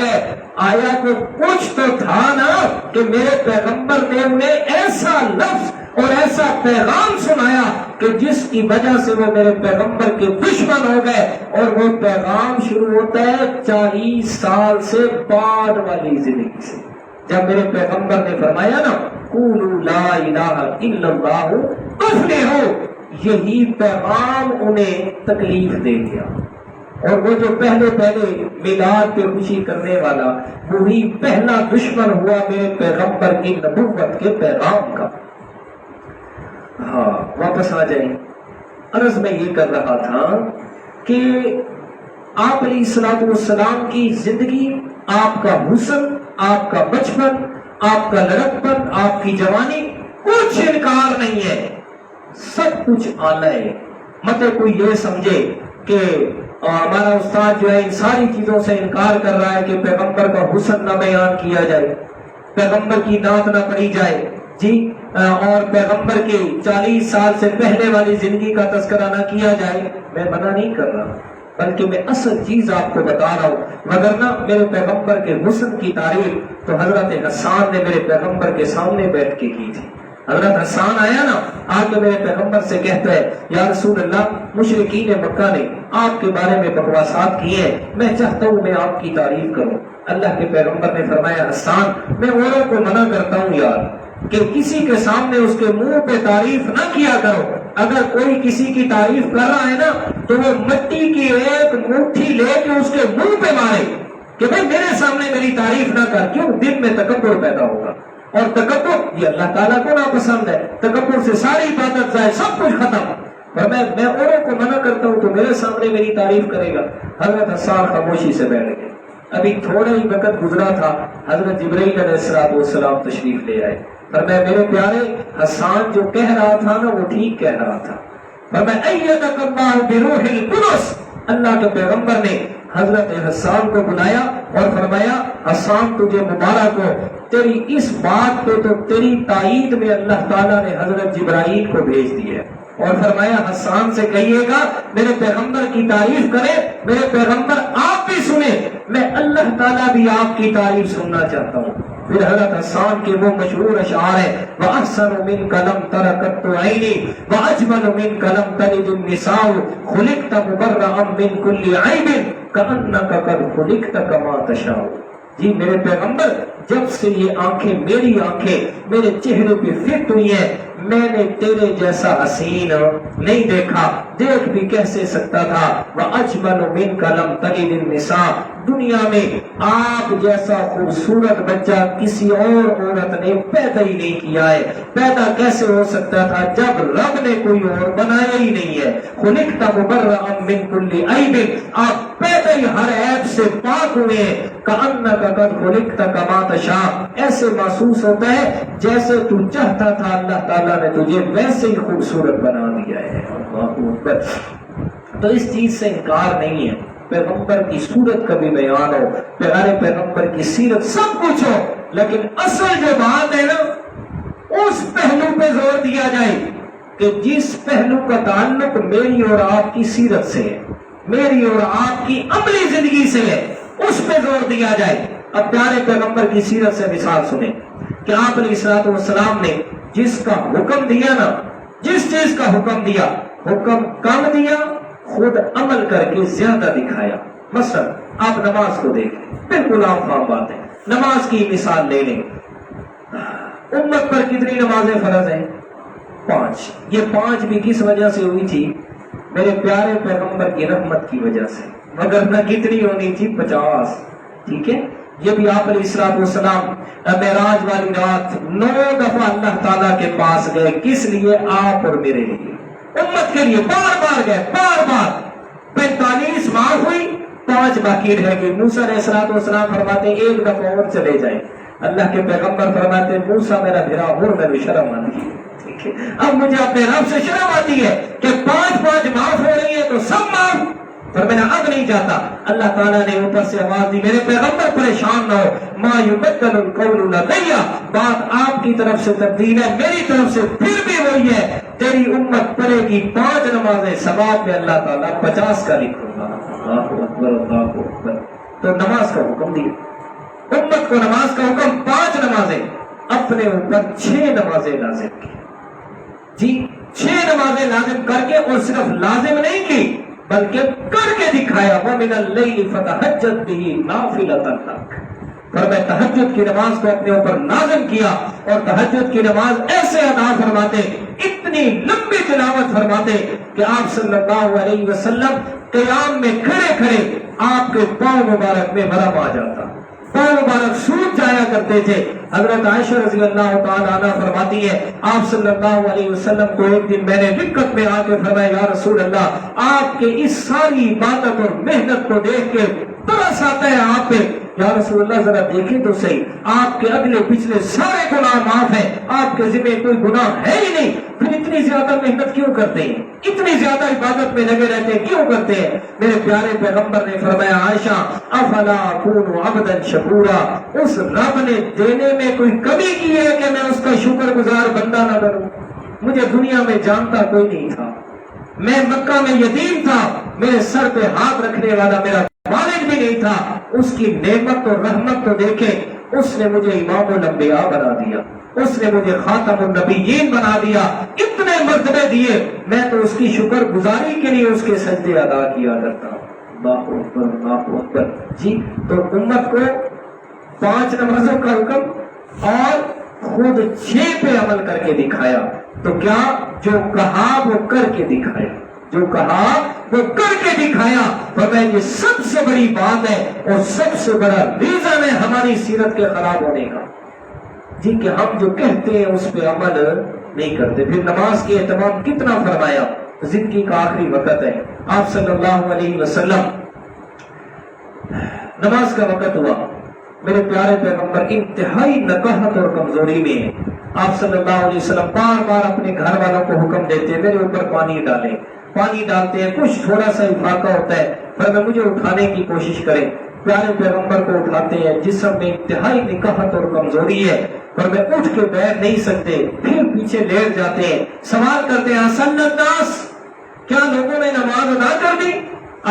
تھا نا کہ میرے پیغمبر نے انہیں ایسا لفظ اور ایسا پیغام سنایا کہ جس کی وجہ سے وہ میرے پیغمبر کے دشمن ہو گئے، اور وہ پیغام شروع ہوتا ہے 40 سال سے بعد والی زندگی سے، جب میرے پیغمبر نے فرمایا نا قولوا لا الہ الا اللہ تفلحوا، یہی پیغام انہیں تکلیف دے گیا، اور وہ جو پہلے میلاد پہ خوشی کرنے والا وہی پہلا دشمن ہوا میرے پیغمبر کی نبوت کے پیغام کا۔ ہاں واپس آ جائیں، عرض میں یہ کر رہا تھا کہ آپ علیہ الصلوۃ والسلام کی زندگی، آپ کا حسن، آپ کا بچپن، آپ کا لڑکپن، آپ کی جوانی، کچھ انکار نہیں ہے، سب کچھ اعلیٰ ہے۔ مطلب کوئی یہ سمجھے کہ ہمارا استاد جو ہے ان ساری چیزوں سے انکار کر رہا ہے کہ پیغمبر کا حسن نہ بیان کیا جائے، پیغمبر کی نعت نہ پڑھی جائے، جی، اور پیغمبر کی 40 سال سے پہلے والی زندگی کا تذکرہ نہ کیا جائے، میں منع نہیں کر رہا، بلکہ میں اصل چیز آپ کو بتا رہا ہوں۔ وگرنہ میرے پیغمبر کے حسن کی تعریف تو حضرت حسان نے میرے پیغمبر کے سامنے بیٹھ کے کی تھی۔ حضرت حسان آیا نا، آ کے میرے پیغمبر سے کہتا ہے یا رسول اللہ، مشرکین مکہ نے آپ کے بارے میں بکواسات کی ہیں، میں چاہتا ہوں میں آپ کی تعریف کروں۔ اللہ کے پیغمبر نے فرمایا حسان، میں اوروں کو منع کرتا ہوں یار کہ کسی کے سامنے اس کے منہ پہ تعریف نہ کیا کرو، اگر کوئی کسی کی تعریف کر رہا ہے نا تو وہ مٹی کی ایک مٹھی لے کے اس کے منہ پہ مارے کہ بھائی میرے سامنے میری تعریف نہ کر، کیوں؟ دل میں تکبر پیدا ہوگا، اور تکبر یہ اللہ تعالیٰ کو ناپسند ہے، تکبر سے ساری عبادت ضائع، سب کچھ ختم۔ اور میں اوروں کو منع کرتا ہوں تو میرے سامنے میری تعریف کرے گا۔ حضرت حسان خاموشی سے بیٹھ گئے۔ ابھی تھوڑا ہی وقت گزرا تھا، حضرت جبرائیل علیہ السلام تشریف لے آئے، پر میں میرے پیارے حسان جو کہہ رہا تھا نا وہ ٹھیک کہہ رہا تھا، پر میں ایدک اللہ بروح القدس، اللہ کے پیغمبر نے حضرت حسان کو بلایا اور فرمایا حسان تجھے مبارک ہو، تیری اس بات پہ تو تیری تائید میں اللہ تعالیٰ نے حضرت جبرائیل کو بھیج دیا، اور فرمایا حسان سے کہیے گا میرے پیغمبر کی تعریف کرے، میرے پیغمبر آپ بھی سنیں، میں اللہ تعالیٰ بھی آپ کی تعریف سننا چاہتا ہوں۔ پھر حضرت حسان کے وہ مشہور اشعار ہیں وَأَحْسَنُ مِنْكَ لَمْ تَرَ قَطُّ عَيْنِي وَأَجْمَلُ مِنْكَ لَمْ تَلِدِ النِّسَاءُ خُلِقْتَ مُبَرَّأً مِنْ كُلِّ عَيْبٍ كَأَنَّكَ قَدْ خُلِقْتَ كَمَا تَشَاءُ۔ جی میرے پیغمبر، جب سے یہ آنکھیں میری آنکھیں میرے چہرے پہ فٹ ہوئی ہیں، میں نے تیرے جیسا حسین نہیں دیکھا، دیکھ بھی کیسے سکتا تھا۔ وَأَجْمَلُ مِنْكَ لَمْ تَلِدِ النِّسَاءُ، دنیا میں آپ جیسا خوبصورت بچہ کسی اور عورت نے پیدا ہی نہیں کیا ہے، پیدا کیسے ہو سکتا تھا جب رب نے کوئی اور بنایا ہی نہیں ہے۔ خُلِقْتَ مُبَرَّأً مِنْ كُلِّ عَيْبٍ، آپ پیدا ہی ہر عیب سے پاک ہوئے ہیں۔ كَأَنَّكَ قَدْ خُلِقْتَ كَمَا تَشَاءُ، ایسے محسوس ہوتا ہے جیسے تو چاہتا تھا اللہ تعالیٰ نے تجھے ویسے ہی خوبصورت بنا دیا ہے۔ اللہ اکبر۔ تو اس چیز سے انکار نہیں ہے، پیغمبر کی صورت کا بھی بیان ہو، پیارے پیغمبر کی سیرت، سب کچھ ہو، لیکن اصل جو بات ہے نا اس پہلو پہ زور دیا جائے کہ جس پہلو کا تعلق میری اور آپ کی سیرت سے ہے، میری اور آپ کی عملی زندگی سے ہے، اس پہ زور دیا جائے۔ اب پیارے پیغمبر کی سیرت سے مثال سنیں کہ آپ علیہ السلام نے جس کا حکم دیا نا، جس چیز کا حکم دیا، حکم کم دیا، خود عمل کر کے زیادہ دکھایا۔ مثلا آپ نماز کو دیکھ لیں، بالکل عام بات ہے، نماز کی مثال لے لیں، امت پر کتنی نمازیں فرض ہیں؟ 5۔ یہ 5 بھی کس وجہ سے ہوئی تھی؟ میرے پیارے پیغمبر کی رحمت کی وجہ سے، مگر نہ کتنی ہونی تھی؟ 50۔ ٹھیک ہے، یہ بھی آپ علیہ السلام معراج والی رات 9 دفعہ اللہ تعالیٰ کے پاس گئے، کس لیے؟ آپ اور میرے لیے، امت کے لیے، بار بار گئے، بار بار۔ 45 معاف ہوئی، 5 باقی رہ گئی۔ موسیٰ علیہ السلام فرماتے 1 دفعہ اور چلے جائیں، اللہ کے پیغمبر فرماتے موسیٰ میرا بھرا اور میں شرم آتی ہے۔ ٹھیک ہے، اب مجھے اپنے رب سے شرم آتی ہے کہ 5 معاف ہو رہی ہے تو سب معاف، پر میں نے اب نہیں چاہتا۔ اللہ تعالیٰ نے اوپر سے آواز دی میرے پیغمبر پریشان نہ ہو، ما یبدل القول لدی، بات آپ کی طرف سے تبدیل ہے، میری طرف سے پھر بھی وہی ہے، تیری امت پڑھے گی 5 نمازیں، ثواب میں اللہ تعالیٰ 50 کا لکھوں گا۔ اللہ اکبر، اللہ اکبر۔ تو نماز کا حکم دیا، امت کو نماز کا حکم 5 نمازیں، اپنے اوپر 6 نمازیں لازم کی. جی 6 نمازیں لازم کر کے، اور صرف لازم نہیں کی بلکہ کر کے دکھایا. وَمِنَ اللَّيْلِ فَتَهَجَّدْ بِهِ نَافِلَةً لَكَ. اور میں تہجد کی نماز کو اپنے اوپر لازم کیا، اور تہجد کی نماز ایسے ادا فرماتے، اتنی لمبی تلاوت فرماتے کہ آپ صلی اللہ علیہ وسلم قیام میں کھڑے کھڑے آپ کے پاؤں مبارک میں ورم آ جاتا، پاؤں مبارک سوکھ جایا کرتے تھے. حضرت عائشہ رضی اللہ تعالیٰ عنہ فرماتی ہے آپ صلی اللہ علیہ وسلم کو ایک دن میں نے دقت میں آ کے فرمایا یا رسول اللہ، آپ کے اس ساری عبادت اور محنت کو دیکھ کے ترس آتا ہے آپ پہ. یا رسول اللہ ذرا دیکھیں تو صحیح، آپ کے اگلے پچھلے سارے گناہ معاف ہیں، آپ کے ذمہ کوئی گناہ ہے ہی نہیں، پھر اتنی زیادہ محنت کیوں کرتے ہیں، اتنی زیادہ عبادت میں لگے رہتے ہیں کیوں کرتے ہیں؟ میرے پیارے پیغمبر نے فرمایا عائشہ افلا اکون عبدا شکورا، اس رب نے دینے میں کوئی کمی کی ہے کہ میں اس کا شکر گزار بندہ نہ بنوں؟ مجھے دنیا میں جانتا کوئی نہیں تھا، میں مکہ میں یتیم تھا، میرے سر پہ ہاتھ رکھنے والا میرا والد بھی نہیں تھا. اس کی نعمت اور رحمت کو دیکھے اس نے مجھے امام الانبیاء بنا دیا، اس نے مجھے خاتم النبیین بنا دیا، اتنے مرتبے دیے، میں تو اس کی شکر گزاری کے لیے اس کے سجدے ادا کیا کرتا ہوں. اللہ اکبر اللہ اکبر. جی تو امت کو 5 نمازوں کا حکم اور خود 6 پہ عمل کر کے دکھایا. تو کیا جو کہا وہ کر کے دکھایا، جو کہا وہ کر کے دکھایا. فرمایا یہ سب سے بڑی بات ہے اور سب سے بڑا ریزن ہے ہماری سیرت کے خراب ہونے کا. جی کہ ہم جو کہتے ہیں اس پہ عمل نہیں کرتے. پھر نماز کے اہتمام کتنا فرمایا. زندگی کا آخری وقت ہے، آپ صلی اللہ علیہ وسلم نماز کا وقت ہوا، میرے پیارے پیغمبر انتہائی نکاحت اور کمزوری میں ہیں. آپ صلی اللہ علیہ وسلم بار بار اپنے گھر والوں کو حکم دیتے ہیں میرے اوپر پانی ڈالیں، پانی ڈالتے ہیں، کچھ تھوڑا سا افاقہ ہوتا ہے، پر مجھے اٹھانے کی کوشش کریں. پیارے پیغمبر کو اٹھاتے ہیں، جسم میں انتہائی نکاحت اور کمزوری ہے، پر میں اٹھ کے بیٹھ نہیں سکتے، پھر پیچھے لیٹ جاتے ہیں. سوال کرتے ہیں اصل الناس، کیا لوگوں نے نماز ادا کر دی؟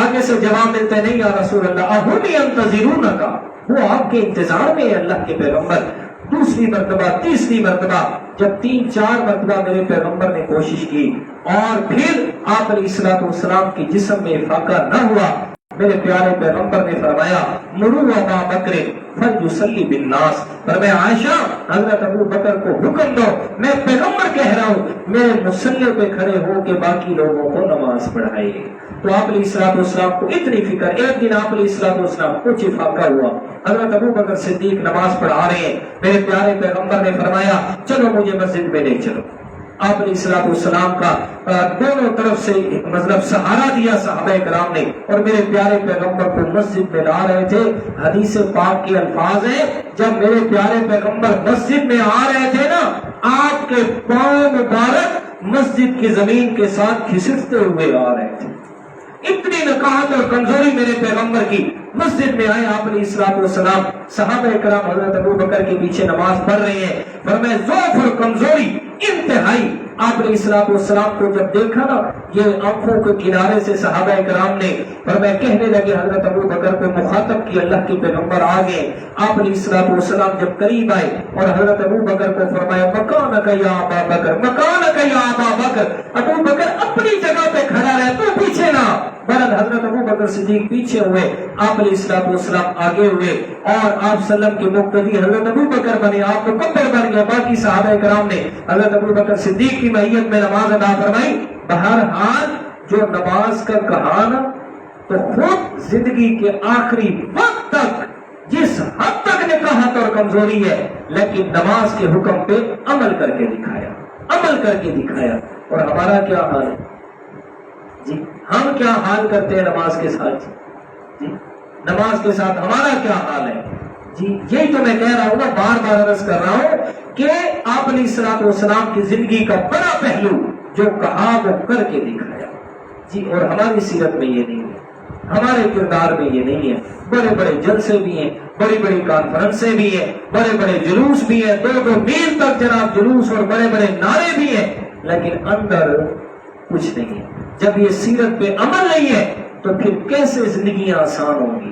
آگے سے جواب ملتا ہے نہیں یا رسول اللہ اہم ینتظرونک، وہ آپ کے انتظار میں ہے اللہ کے پیغمبر. دوسری مرتبہ، تیسری مرتبہ، جب 3-4 مرتبہ میرے پیغمبر نے کوشش کی اور پھر آپ علیہ الصلوۃ والسلام کی جسم میں افاقہ نہ ہوا، میرے پیارے پیغمبر نے فرمایا مروا ابا بکر فلیصلی بالناس. فرمایا عائشہ حضرت ابو بکر کو حکم دو، میں پیغمبر کہہ رہا ہوں میرے مصلی پہ کھڑے ہو کے باقی لوگوں کو نماز پڑھائیے. تو آپ علیہ الصلوۃ والسلام کو اتنی فکر. ایک دن آپ علیہ الصلوۃ والسلام کچھ افاقہ ہوا، حضرت ابو بکر صدیق نماز پڑھا رہے ہیں، میرے پیارے پیغمبر نے فرمایا چلو مجھے مسجد میں لے چلو. آپ علیہ الصلوۃ والسلام کا دونوں طرف سے مطلب سہارا دیا صحابہ کرام نے، اور میرے پیارے پیغمبر کو مسجد میں لا رہے تھے. حدیث پاک کے الفاظ ہیں جب میرے پیارے پیغمبر مسجد میں آ رہے تھے نا، آپ کے پاؤں مبارک مسجد کی زمین کے ساتھ کھسکتے ہوئے آ رہے تھے. اتنی نکاحت اور کمزوری میرے پیغمبر کی. مسجد میں آئے آپ علیہ الصلوۃ والسلام، صحابہ کرام حضرت ابو بکر کے پیچھے نماز پڑھ رہے ہیں، فرمایا ضعف اور کمزوری انتہائی. آپ علیہ الصلوۃ والسلام کو جب دیکھا نا یہ آنکھوں کے کنارے سے صحابہ کرام نے، فرمایا کہنے لگے حضرت ابو بکر کو مخاطب کی اللہ کے پیغمبر آگے. آپ علیہ الصلوۃ والسلام جب قریب آئے اور حضرت ابو بکر کو فرمایا مکانک یا ابا بکر، مکانک یا ابا بکر، ابو بکر اپنی جگہ پہ کھڑا رہے تو پیچھے نہ. برد حضرت ابو بکر صدیق پیچھے ہوئے، آپ علیہ الصلوۃ والسلام آگے ہوئے، اور آپ صلی اللہ علیہ وسلم کے مقتدی حضرت ابو بکر بنے، آپ مکبر بن گئے. باقی صحابہ کرام نے حضرت ابو بکر صدیق کی معیت میں نماز ادا فرمائی. بہرحال جو نماز کا کہا نا تو خود زندگی کے آخری وقت تک جس حد تک نکاحت اور کمزوری ہے، لیکن نماز کے حکم پہ عمل کر کے دکھایا، عمل کر کے دکھایا. اور ہمارا کیا حال ہے جی؟ ہم کیا حال کرتے ہیں نماز کے ساتھ جی؟ نماز کے ساتھ ہمارا کیا حال ہے جی؟ یہی تو میں کہہ رہا ہوں نا، بار بار عرض کر رہا ہوں کہ آپ علیہ الصلوۃ والسلام کی زندگی کا بڑا پہلو جو کہا وہ کر کے دکھایا جی. اور ہماری سیرت میں یہ نہیں ہے، ہمارے کردار میں یہ نہیں ہے. بڑے بڑے جلسے بھی ہیں، بڑی بڑی کانفرنسیں بھی ہیں، بڑے بڑے جلوس بھی ہیں، 2-2 میل تک جناب جلوس اور بڑے بڑے نعرے بھی ہیں، لیکن اندر کچھ نہیں ہے. جب یہ سیرت پہ عمل نہیں ہے تو پھر کیسے زندگیاں آسان ہوں گی،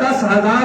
10,000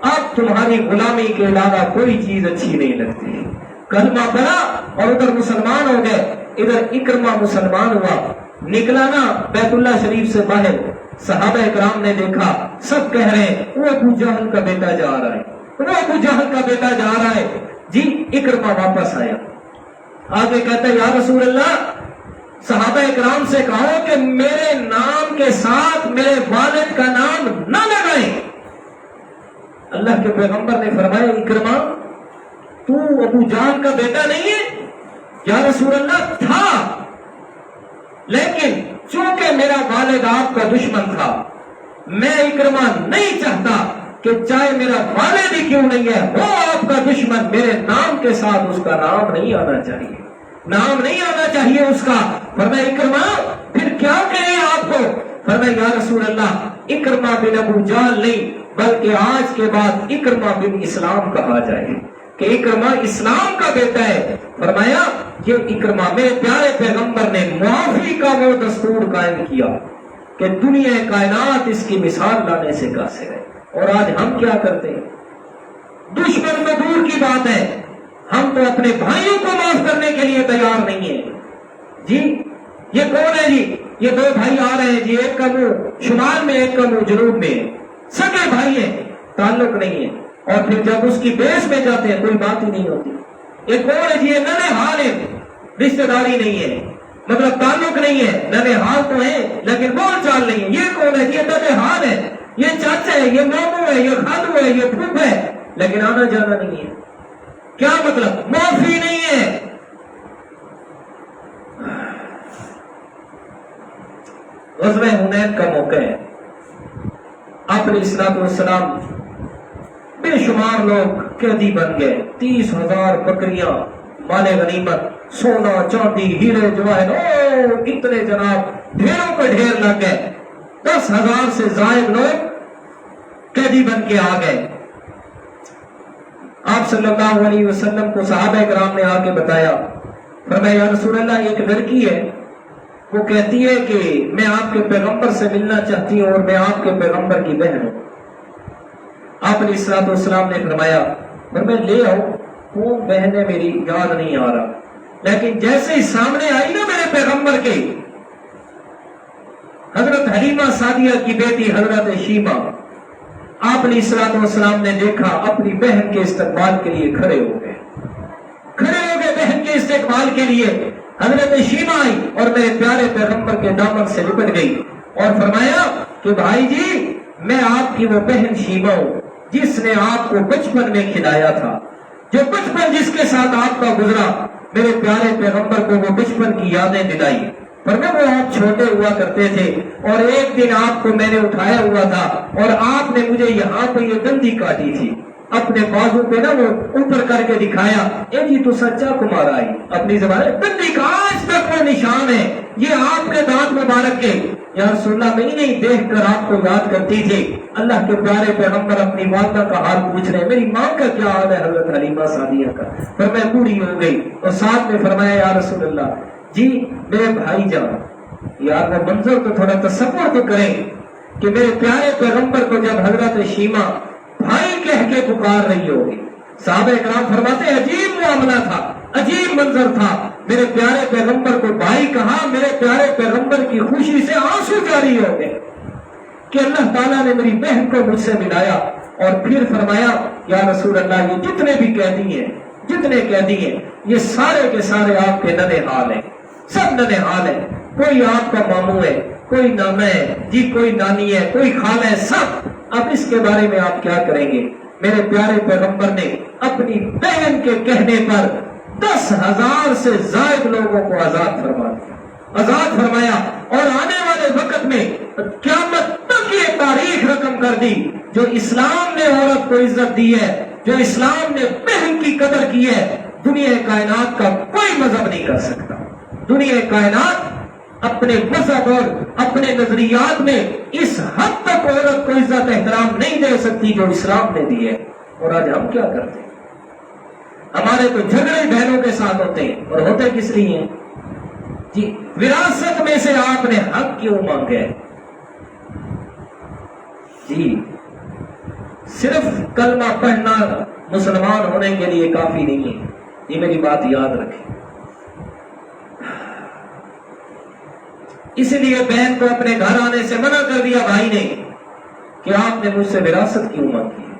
اب تمہاری غلامی کے علاوہ کوئی چیز اچھی نہیں لگتی. کلمہ پڑا اور ادھر مسلمان ہو گئے. ادھر اکرمہ مسلمان ہوا, نکلا نا بیت اللہ شریف سے باہر, صحابہ اکرام نے دیکھا, سب کہہ رہے ہیں وہ ابو جہل کا بیٹا جا رہا ہے, وہ ابو جہل کا بیٹا جا رہا ہے. جی اکرمہ واپس آیا, آگے کہتا ہے یا رسول اللہ, صحابہ اکرام سے کہو کہ میرے نام کے ساتھ میرے والد کا نام نہ لگائیں. اللہ کے پیغمبر نے فرمایا اکرمہ تو ابو جہل کا بیٹا نہیں ہے؟ یا رسول اللہ تھا, لیکن چونکہ میرا والد آپ کا دشمن تھا, میں اکرمہ نہیں چاہتا کہ چاہے میرا والد ہی کیوں نہیں ہے وہ آپ کا دشمن, میرے نام کے ساتھ اس کا نام نہیں آنا چاہیے, نام نہیں آنا چاہیے اس کا. فرمایا اکرمہ پھر کیا کہیں آپ کو؟ فرمایا یا رسول اللہ اکرمہ بن ابو جہل نہیں بلکہ آج کے بعد اکرمہ بن اسلام کہا جائے کہ اکرمہ اسلام کا بیٹا ہے. فرمایا یہ اکرمہ, میرے پیارے پیغمبر نے معافی کا وہ دستور قائم کیا کہ دنیا کائنات اس کی مثال لانے سے قاصر ہے. اور آج ہم کیا کرتے ہیں؟ دشمن تو دور کی بات ہے, ہم تو اپنے بھائیوں کو معاف کرنے کے لیے تیار نہیں ہیں. جی یہ کون ہے؟ جی یہ دو بھائی آ رہے ہیں جی, ایک کا منہ شمال میں ایک کا منہ جنوب میں, سگے بھائی ہیں, تعلق نہیں ہے. اور پھر جب اس کی بیس میں جاتے ہیں کوئی بات ہی نہیں ہوتی. ایک کون ہے جی؟ یہ ننے حال ہے, رشتہ داری نہیں ہے, مطلب تعلق نہیں ہے, ننے حال تو ہیں لیکن بول چال نہیں ہے. یہ کون ہے جی؟ یہ ننے حال ہے, یہ چاچا ہے, یہ ماموں ہے, یہ خالو ہے, یہ پھوپھ ہے, لیکن آنا جانا نہیں ہے. کیا مطلب؟ معافی نہیں ہے. غزوہ حنین کا موقع ہے, آپ علیہ الصلوۃ والسلام بے شمار لوگ قیدی بن گئے. 30,000 بکریاں, مال غنیمت, سونا چاندی, ہیرے جواہر, اتنے جناب ڈھیروں پہ ڈھیر لگ گئے. 10,000 سے زائد لوگ قیدی بن کے آ گئے. آپ صلی اللہ علیہ وسلم کو صحابہ کرام نے آ کے بتایا. فرمایا یا رسول اللہ ایک لڑکی ہے, وہ کہتی ہے کہ میں آپ کے پیغمبر سے ملنا چاہتی ہوں اور میں آپ کے پیغمبر کی بہن ہوں. آپ علیہ الصلوۃ والسلام نے فرمایا لے آؤ, وہ بہن ہے میری, یاد نہیں آ رہا. لیکن جیسے ہی سامنے آئی نا میرے پیغمبر کے, حضرت حلیمہ سعدیہ کی بیٹی حضرت شیبہ, آپ علیہ الصلوۃ والسلام نے دیکھا اپنی بہن کے استقبال کے لیے کھڑے ہو گئے بہن کے استقبال کے لیے. حضرت شیبہ آئی اور میرے پیارے پیغمبر کے دامن سے لپٹ گئی اور فرمایا کہ بھائی جی میں آپ کی وہ بہن شیبہ ہوں جس نے آپ کو بچپن میں کھلایا تھا, جو بچپن جس کے ساتھ آپ کا گزرا. میرے پیارے پیغمبر کو وہ بچپن کی یادیں دلائی. فرمایا وہ آپ چھوٹے ہوا کرتے تھے اور ایک دن آپ کو میں نے اٹھایا ہوا تھا اور آپ نے مجھے یہاں پہ یہ دندی کاٹی تھی, اپنے بازو پہ نا وہ اوپر کر کے دکھایا, اے جی تو سچا کمار آئی, اپنی زبان دندی کا آج تک وہ نشان ہے, یہ آپ کے دانت مبارک کے. یا رسول اللہ میں نہیں دیکھ کر آپ کو یاد کرتی تھی. اللہ کے پیارے پیغمبر اپنی والدہ کا حال پوچھ رہے, میری ماں کا کیا حال ہے حضرت حلیمہ سعدیہ کا؟ پھر میں بوڑھی ہو گئی اور ساتھ میں فرمایا یا رسول اللہ جی میرے بھائی جان. یار وہ منظر تو تھوڑا تصور تو کریں کہ میرے پیارے پیغمبر کو جب حضرت شیمہ بھائی کہہ کے پکار رہی ہوگی. صحابہ اکرام فرماتے عجیب معاملہ تھا, عجیب منظر تھا. میرے پیارے پیغمبر کو بھائی کہا, میرے پیارے پیغمبر کی خوشی سے آنسو جاری ہو گئے کہ اللہ تعالیٰ نے میری بہن کو مجھ سے ملایا. اور پھر فرمایا یا رسول اللہ یہ جتنے بھی قیدی ہیں یہ سارے کے سارے آپ کے ننے حال ہیں, سب ننے حال ہیں. کوئی آپ کا ماموں ہے, کوئی نانا ہے جی, کوئی نانی ہے, کوئی خالہ ہے, سب. اب اس کے بارے میں آپ کیا کریں گے؟ میرے پیارے پیغمبر نے اپنی بہن کے کہنے پر 10,000 سے زائد لوگوں کو آزاد فرمایا اور آنے والے وقت میں قیامت تک یہ تاریخ رقم کر دی. جو اسلام نے عورت کو عزت دی ہے, جو اسلام نے بہن کی قدر کی ہے, دنیا کائنات کا کوئی مذہب نہیں کر سکتا. دنیا کائنات اپنے مذہب اور اپنے نظریات میں اس حد تک عورت کو عزت احترام نہیں دے سکتی جو اسلام نے دی ہے. اور آج ہم کیا کرتے ہیں؟ ہمارے تو جھگڑے بہنوں کے ساتھ ہوتے ہیں, اور ہوتے کس لیے ہیں جی؟ وراثت میں سے آپ نے حق کیوں مانگے جی؟ صرف کلمہ پڑھنا مسلمان ہونے کے لیے کافی نہیں ہے، یہ میری بات یاد رکھیں۔ اسی لیے بہن کو اپنے گھر آنے سے منع کر دیا بھائی نے کہ آپ نے مجھ سے وراثت کیوں مانگی ہے۔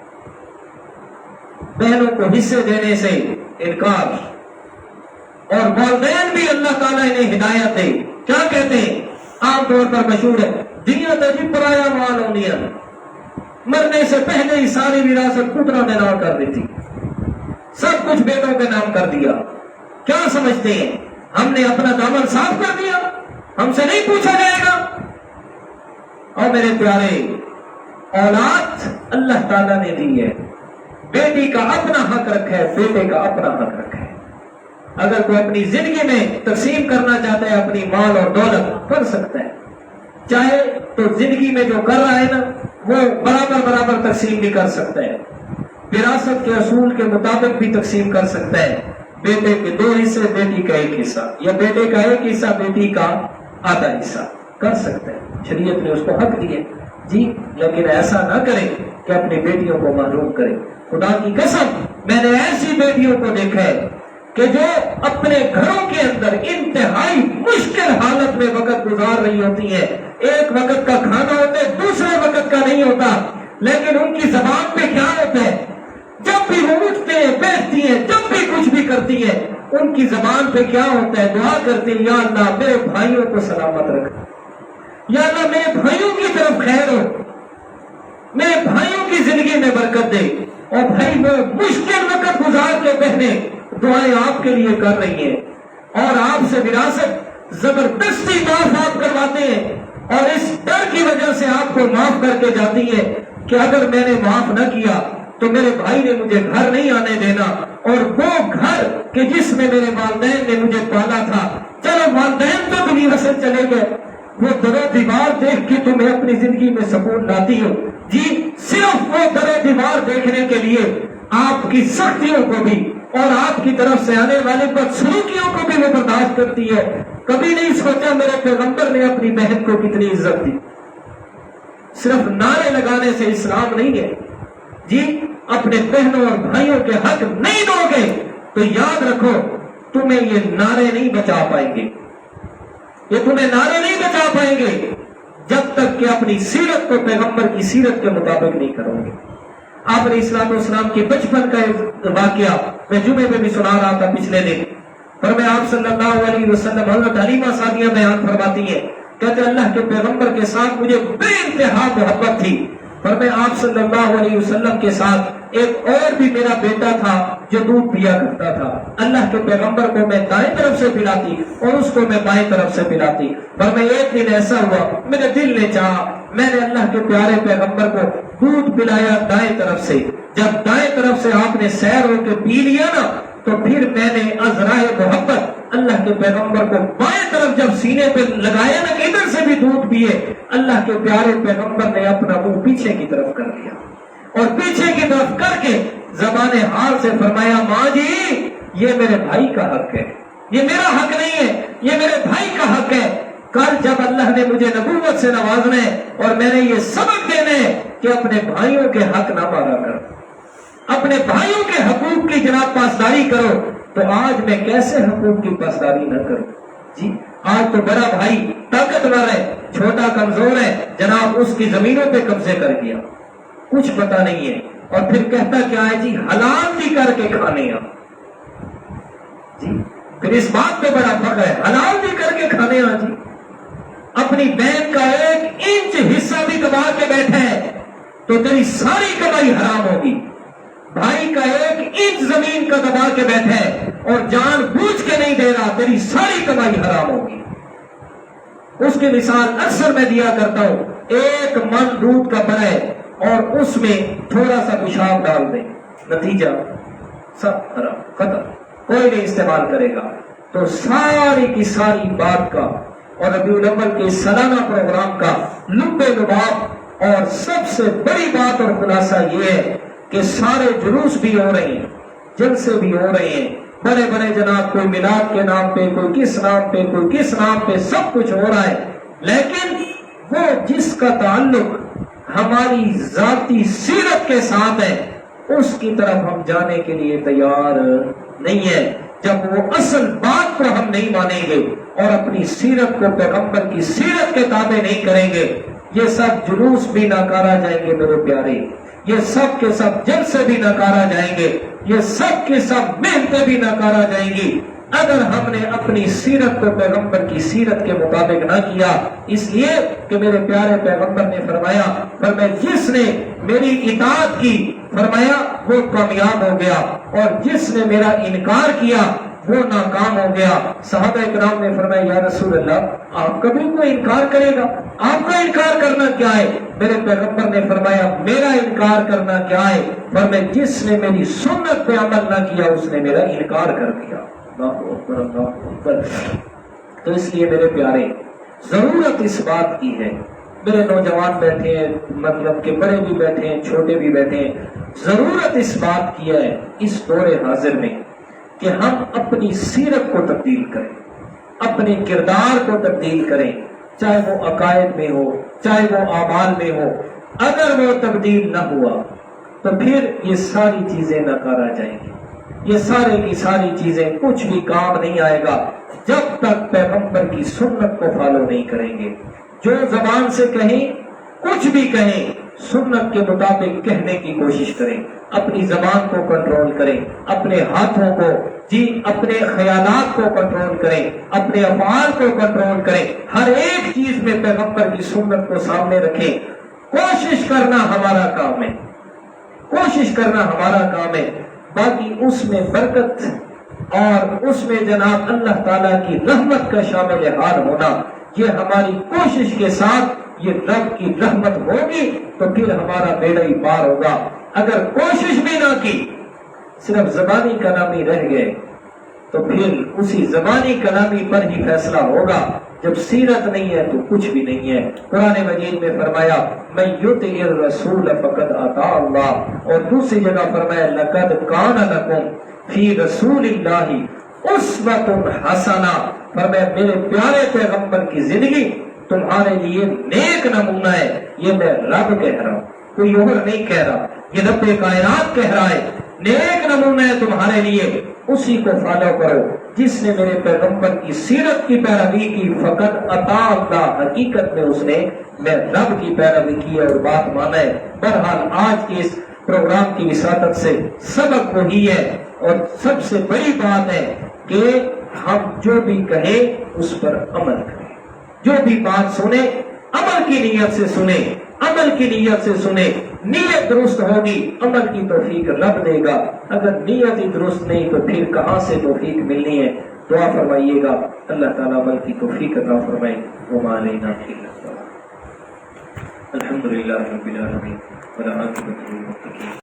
بہنوں کو حصے دینے سے انکار، اور والدین بھی اللہ تعالیٰ انہیں ہدایت دے، کیا کہتے ہیں؟ عام طور پر مشہور ہے، دنیا تجیب پرایا مال ہونیا، مرنے سے پہلے ہی ساری وراثت پترا نے نام کر دیتی، سب کچھ بیٹوں کے نام کر دیا۔ کیا سمجھتے ہیں ہم نے اپنا دامن صاف کر دیا، ہم سے نہیں پوچھا جائے گا؟ اور میرے پیارے، اولاد اللہ تعالیٰ نے دی ہے، بیٹی کا اپنا حق رکھا ہے، بیٹے کا اپنا حق رکھا ہے۔ اگر کوئی اپنی زندگی میں تقسیم کرنا چاہتا ہے اپنی مال اور دولت، کر سکتا ہے، چاہے تو زندگی میں جو کر رہا ہے نا وہ برابر تقسیم بھی کر سکتا ہے، وراثت کے اصول کے مطابق بھی تقسیم کر سکتا ہے، بیٹے کے 2 حصے، بیٹی کا 1 حصہ، یا بیٹے کا 1 حصہ، بیٹی کا آدھا حصہ کر سکتا ہے، شریعت نے اس کو حق دیے جی۔ لیکن ایسا نہ کرے کہ اپنی بیٹیوں کو محروم کرے۔ خدا کی قسم میں نے ایسی بیٹیوں کو دیکھا ہے کہ جو اپنے گھروں کے اندر انتہائی مشکل حالت میں وقت گزار رہی ہوتی ہیں، ایک وقت کا کھانا ہوتا ہے، دوسرے وقت کا نہیں ہوتا، لیکن ان کی زبان پہ کیا ہوتا ہے؟ جب بھی وہ اٹھتے ہیں، بیٹھتی ہیں، جب بھی کچھ بھی کرتی ہیں، ان کی زبان پہ کیا ہوتا ہے؟ دعا کرتے ہیں، یا اللہ میرے بھائیوں کو سلامت رکھ، یا اللہ میرے بھائیوں کی طرف خیر ہو، میرے بھائیوں کی زندگی میں برکت دے۔ اور بھائی وہ مشکل وقت گزار کے بہنے دعائیں آپ کے لیے کر رہی ہیں، اور آپ سے وراثت زبردستی معاف آپ کرواتے ہیں، اور اس ڈر کی وجہ سے آپ کو معاف کر کے جاتی ہے کہ اگر میں نے معاف نہ کیا تو میرے بھائی نے مجھے گھر نہیں آنے دینا، اور وہ گھر کہ جس میں میرے والدین نے مجھے پالا تھا، چلو والدین تو دنیا سے چلے گئے، وہ در و دیوار دیکھ کے تمہیں اپنی زندگی میں سکون لاتی ہو جی، صرف وہ در و دیوار دیکھنے کے لیے آپ کی سختیوں کو بھی اور آپ کی طرف سے آنے والے بدسلوکیوں کو بھی وہ برداشت کرتی ہے۔ کبھی نہیں سوچا میرے پیغمبر نے اپنی بہن کو کتنی عزت دی۔ صرف نعرے لگانے سے اسلام نہیں ہے جی، اپنے بہنوں اور بھائیوں کے حق نہیں دو گے تو یاد رکھو تمہیں یہ نعرے نہیں بچا پائیں گے، یہ تمہیں نعرے نہیں بچا پائیں گے جب تک کہ اپنی سیرت کو پیغمبر کی سیرت کے مطابق نہیں کرو گے۔ آپ علیہ الصلوۃ والسلام کی بچپن کا ایک واقعہ میں جمعے میں بھی سنا رہا تھا پچھلے دن، پر میں آپ صلی اللہ علیہ وسلم حضرت حلیمہ سعدیہ بیان فرماتی ہیں، کہتے اللہ کے پیغمبر کے ساتھ مجھے بے انتہا محبت تھی، پر میں آپ صلی اللہ علیہ وسلم کے ساتھ ایک اور بھی میرا بیٹا تھا جو دودھ پیا کرتا تھا، اللہ کے پیغمبر کو میں دائیں طرف سے پلاتی اور اس کو میں بائیں طرف سے پلاتی، پر میں ایک دن ایسا ہوا میرے دل نے چاہا میں نے اللہ کے پیارے پیغمبر کو دودھ پلایا دائیں طرف سے، جب دائیں طرف سے آپ نے سیر ہو کے پی لیا نا تو پھر میں نے ازرائے محبت اللہ کے پیغمبر کو بائیں طرف جب سینے پہ لگایا نا کہ ادھر سے بھی دودھ پیے، اللہ کے پیارے پیغمبر نے اپنا منہ پیچھے کی طرف کر دیا اور پیچھے کی طرف کر کے زبان حال سے فرمایا ماں جی یہ میرے بھائی کا حق ہے، یہ میرا حق نہیں ہے، یہ میرے بھائی کا حق ہے۔ کل جب اللہ نے مجھے نبوت سے نوازنا ہے اور میں نے یہ سبق دینا ہے کہ اپنے بھائیوں کے حق نہ مارا کرو، اپنے بھائیوں کے حقوق کی جناب پاسداری کرو، تو آج میں کیسے حقوق کی پاسداری نہ کروں جی؟ آج تو بڑا بھائی طاقتور ہے، چھوٹا کمزور ہے، جناب اس کی زمینوں پہ قبضے کر گیا، کچھ پتا نہیں ہے، اور پھر کہتا کیا ہے جی حلال بھی کر کے کھانے آ جی، پھر اس بات پہ بڑا فخر ہے حلال بھی کر کے کھانے آ جی۔ اپنی بہن کا 1 انچ حصہ بھی دبا کے بیٹھے تو تیری ساری کمائی حرام ہوگی، بھائی کا 1 انچ زمین کا دبا کے بیٹھے اور جان بوجھ کے نہیں دے رہا، تیری ساری کمائی حرام ہوگی۔ اس کی مثال اکثر میں دیا کرتا ہوں، 1 من دودھ کا بڑا ہے اور اس میں تھوڑا سا پیشاب ڈال دیں، نتیجہ سب حرام، ختم، کوئی نہیں استعمال کرے گا۔ تو ساری کی ساری بات کا اور ربیع الاول کے سالانہ پروگرام کا لب لباب اور سب سے بڑی بات اور خلاصہ یہ ہے کہ سارے جلوس بھی ہو رہے ہیں، جلسے بھی ہو رہے ہیں، بڑے بڑے جناب، کوئی میلاد کے نام پہ، کوئی کس نام پہ، کوئی کس نام پہ، سب کچھ ہو رہا ہے، لیکن وہ جس کا تعلق ہماری ذاتی سیرت کے ساتھ ہے، اس کی طرف ہم جانے کے لیے تیار نہیں ہے۔ جب وہ اصل بات کو ہم نہیں مانیں گے اور اپنی سیرت کو پیغمبر کی سیرت کے تابع نہیں کریں گے، یہ سب جلوس بھی ناکارہ جائیں گے میرے پیارے، یہ سب کے سب جلسے بھی ناکارہ جائیں گے، یہ سب کے سب محنتیں بھی ناکارہ جائیں گی اگر ہم نے اپنی سیرت کو پیغمبر کی سیرت کے مطابق نہ کیا۔ اس لیے کہ میرے پیارے پیغمبر نے فرمایا جس نے میری اطاعت کی فرمایا وہ کامیاب ہو گیا، اور جس نے میرا انکار کیا وہ ناکام ہو گیا۔ صحابہ کرام نے فرمایا یا رسول اللہ آپ کبھی کوئی انکار کرے گا؟ آپ کا انکار کرنا کیا ہے؟ میرے پیغمبر نے فرمایا میرا انکار کرنا کیا ہے؟ فرمایا جس نے میری سنت پہ عمل نہ کیا اس نے میرا انکار کر دیا۔ اللہ اکبر اللہ اکبر۔ تو اس لیے میرے پیارے ضرورت اس بات کی ہے، میرے نوجوان بیٹھے ہیں، مطلب کہ بڑے بھی بیٹھے ہیں چھوٹے بھی بیٹھے ہیں، ضرورت اس بات کی ہے اس دور حاضر میں کہ ہم اپنی سیرت کو تبدیل کریں، اپنے کردار کو تبدیل کریں، چاہے وہ عقائد میں ہو چاہے وہ اعمال میں ہو۔ اگر وہ تبدیل نہ ہوا تو پھر یہ ساری چیزیں ناکارہ جائیں گی، یہ سارے کی ساری چیزیں کچھ بھی کام نہیں آئے گا جب تک پیغمبر کی سنت کو فالو نہیں کریں گے۔ جو زبان سے کہیں کچھ بھی کہیں سنت کے مطابق کہنے کی کوشش کریں، اپنی زبان کو کنٹرول کریں، اپنے ہاتھوں کو اپنے خیالات کو کنٹرول کریں، اپنے افعال کو کنٹرول کریں، ہر ایک چیز میں پیغمبر کی سنت کو سامنے رکھیں۔ کوشش کرنا ہمارا کام ہے، کوشش کرنا ہمارا کام ہے، باقی اس میں برکت اور اس میں جناب اللہ تعالیٰ کی رحمت کا شامل حال ہونا، یہ ہماری کوشش کے ساتھ یہ رب کی رحمت ہوگی تو پھر ہمارا بیڑا ہی پار ہوگا۔ اگر کوشش بھی نہ کی صرف زبانی کلامی رہ گئے تو پھر اسی زبانی کلامی پر ہی فیصلہ ہوگا، جب سیرت نہیں ہے تو کچھ بھی نہیں ہے۔ قرآن مجید میں فرمایا من یطع الرسول فقد اطاع اللہ، اور دوسری جگہ فرمایا لقد کان لکم فی رسول اللہ اسوۃ حسنہ، فرمایا میرے پیارے پیغمبر کی زندگی تمہارے لیے نیک نمونہ ہے۔ یہ میں رب کہہ رہا ہوں، کوئی اور نہیں کہہ رہا، یہ رب کائنات کہہ رہا ہے، نیک نمونہ ہے تمہارے لیے، اسی کو فالو کرو۔ جس نے میرے پیغمبر کی سیرت کی پیروی کی فقط اطاع اللہ، حقیقت میں اس نے میں رب کی پیروی کی اور بات مانا ہے۔ بہرحال آج کے اس پروگرام کی وساطت سے سبق وہی ہے، اور سب سے بڑی بات ہے کہ ہم جو بھی کہیں اس پر عمل کریں، جو بھی بات سنیں عمل کی نیت سے سنیں، عمل کی نیت سے سنیں، نیت درست ہوگی عمل کی توفیق رب دے گا، اگر نیت ہی درست نہیں تو پھر کہاں سے توفیق ملنی ہے۔ دعا فرمائیے گا اللہ تعالیٰ عمل کی توفیق عطا فرمائے۔ وما علینا الا البلاغ۔ الحمدللہ رب العالمین والعاقبۃ للمتقین۔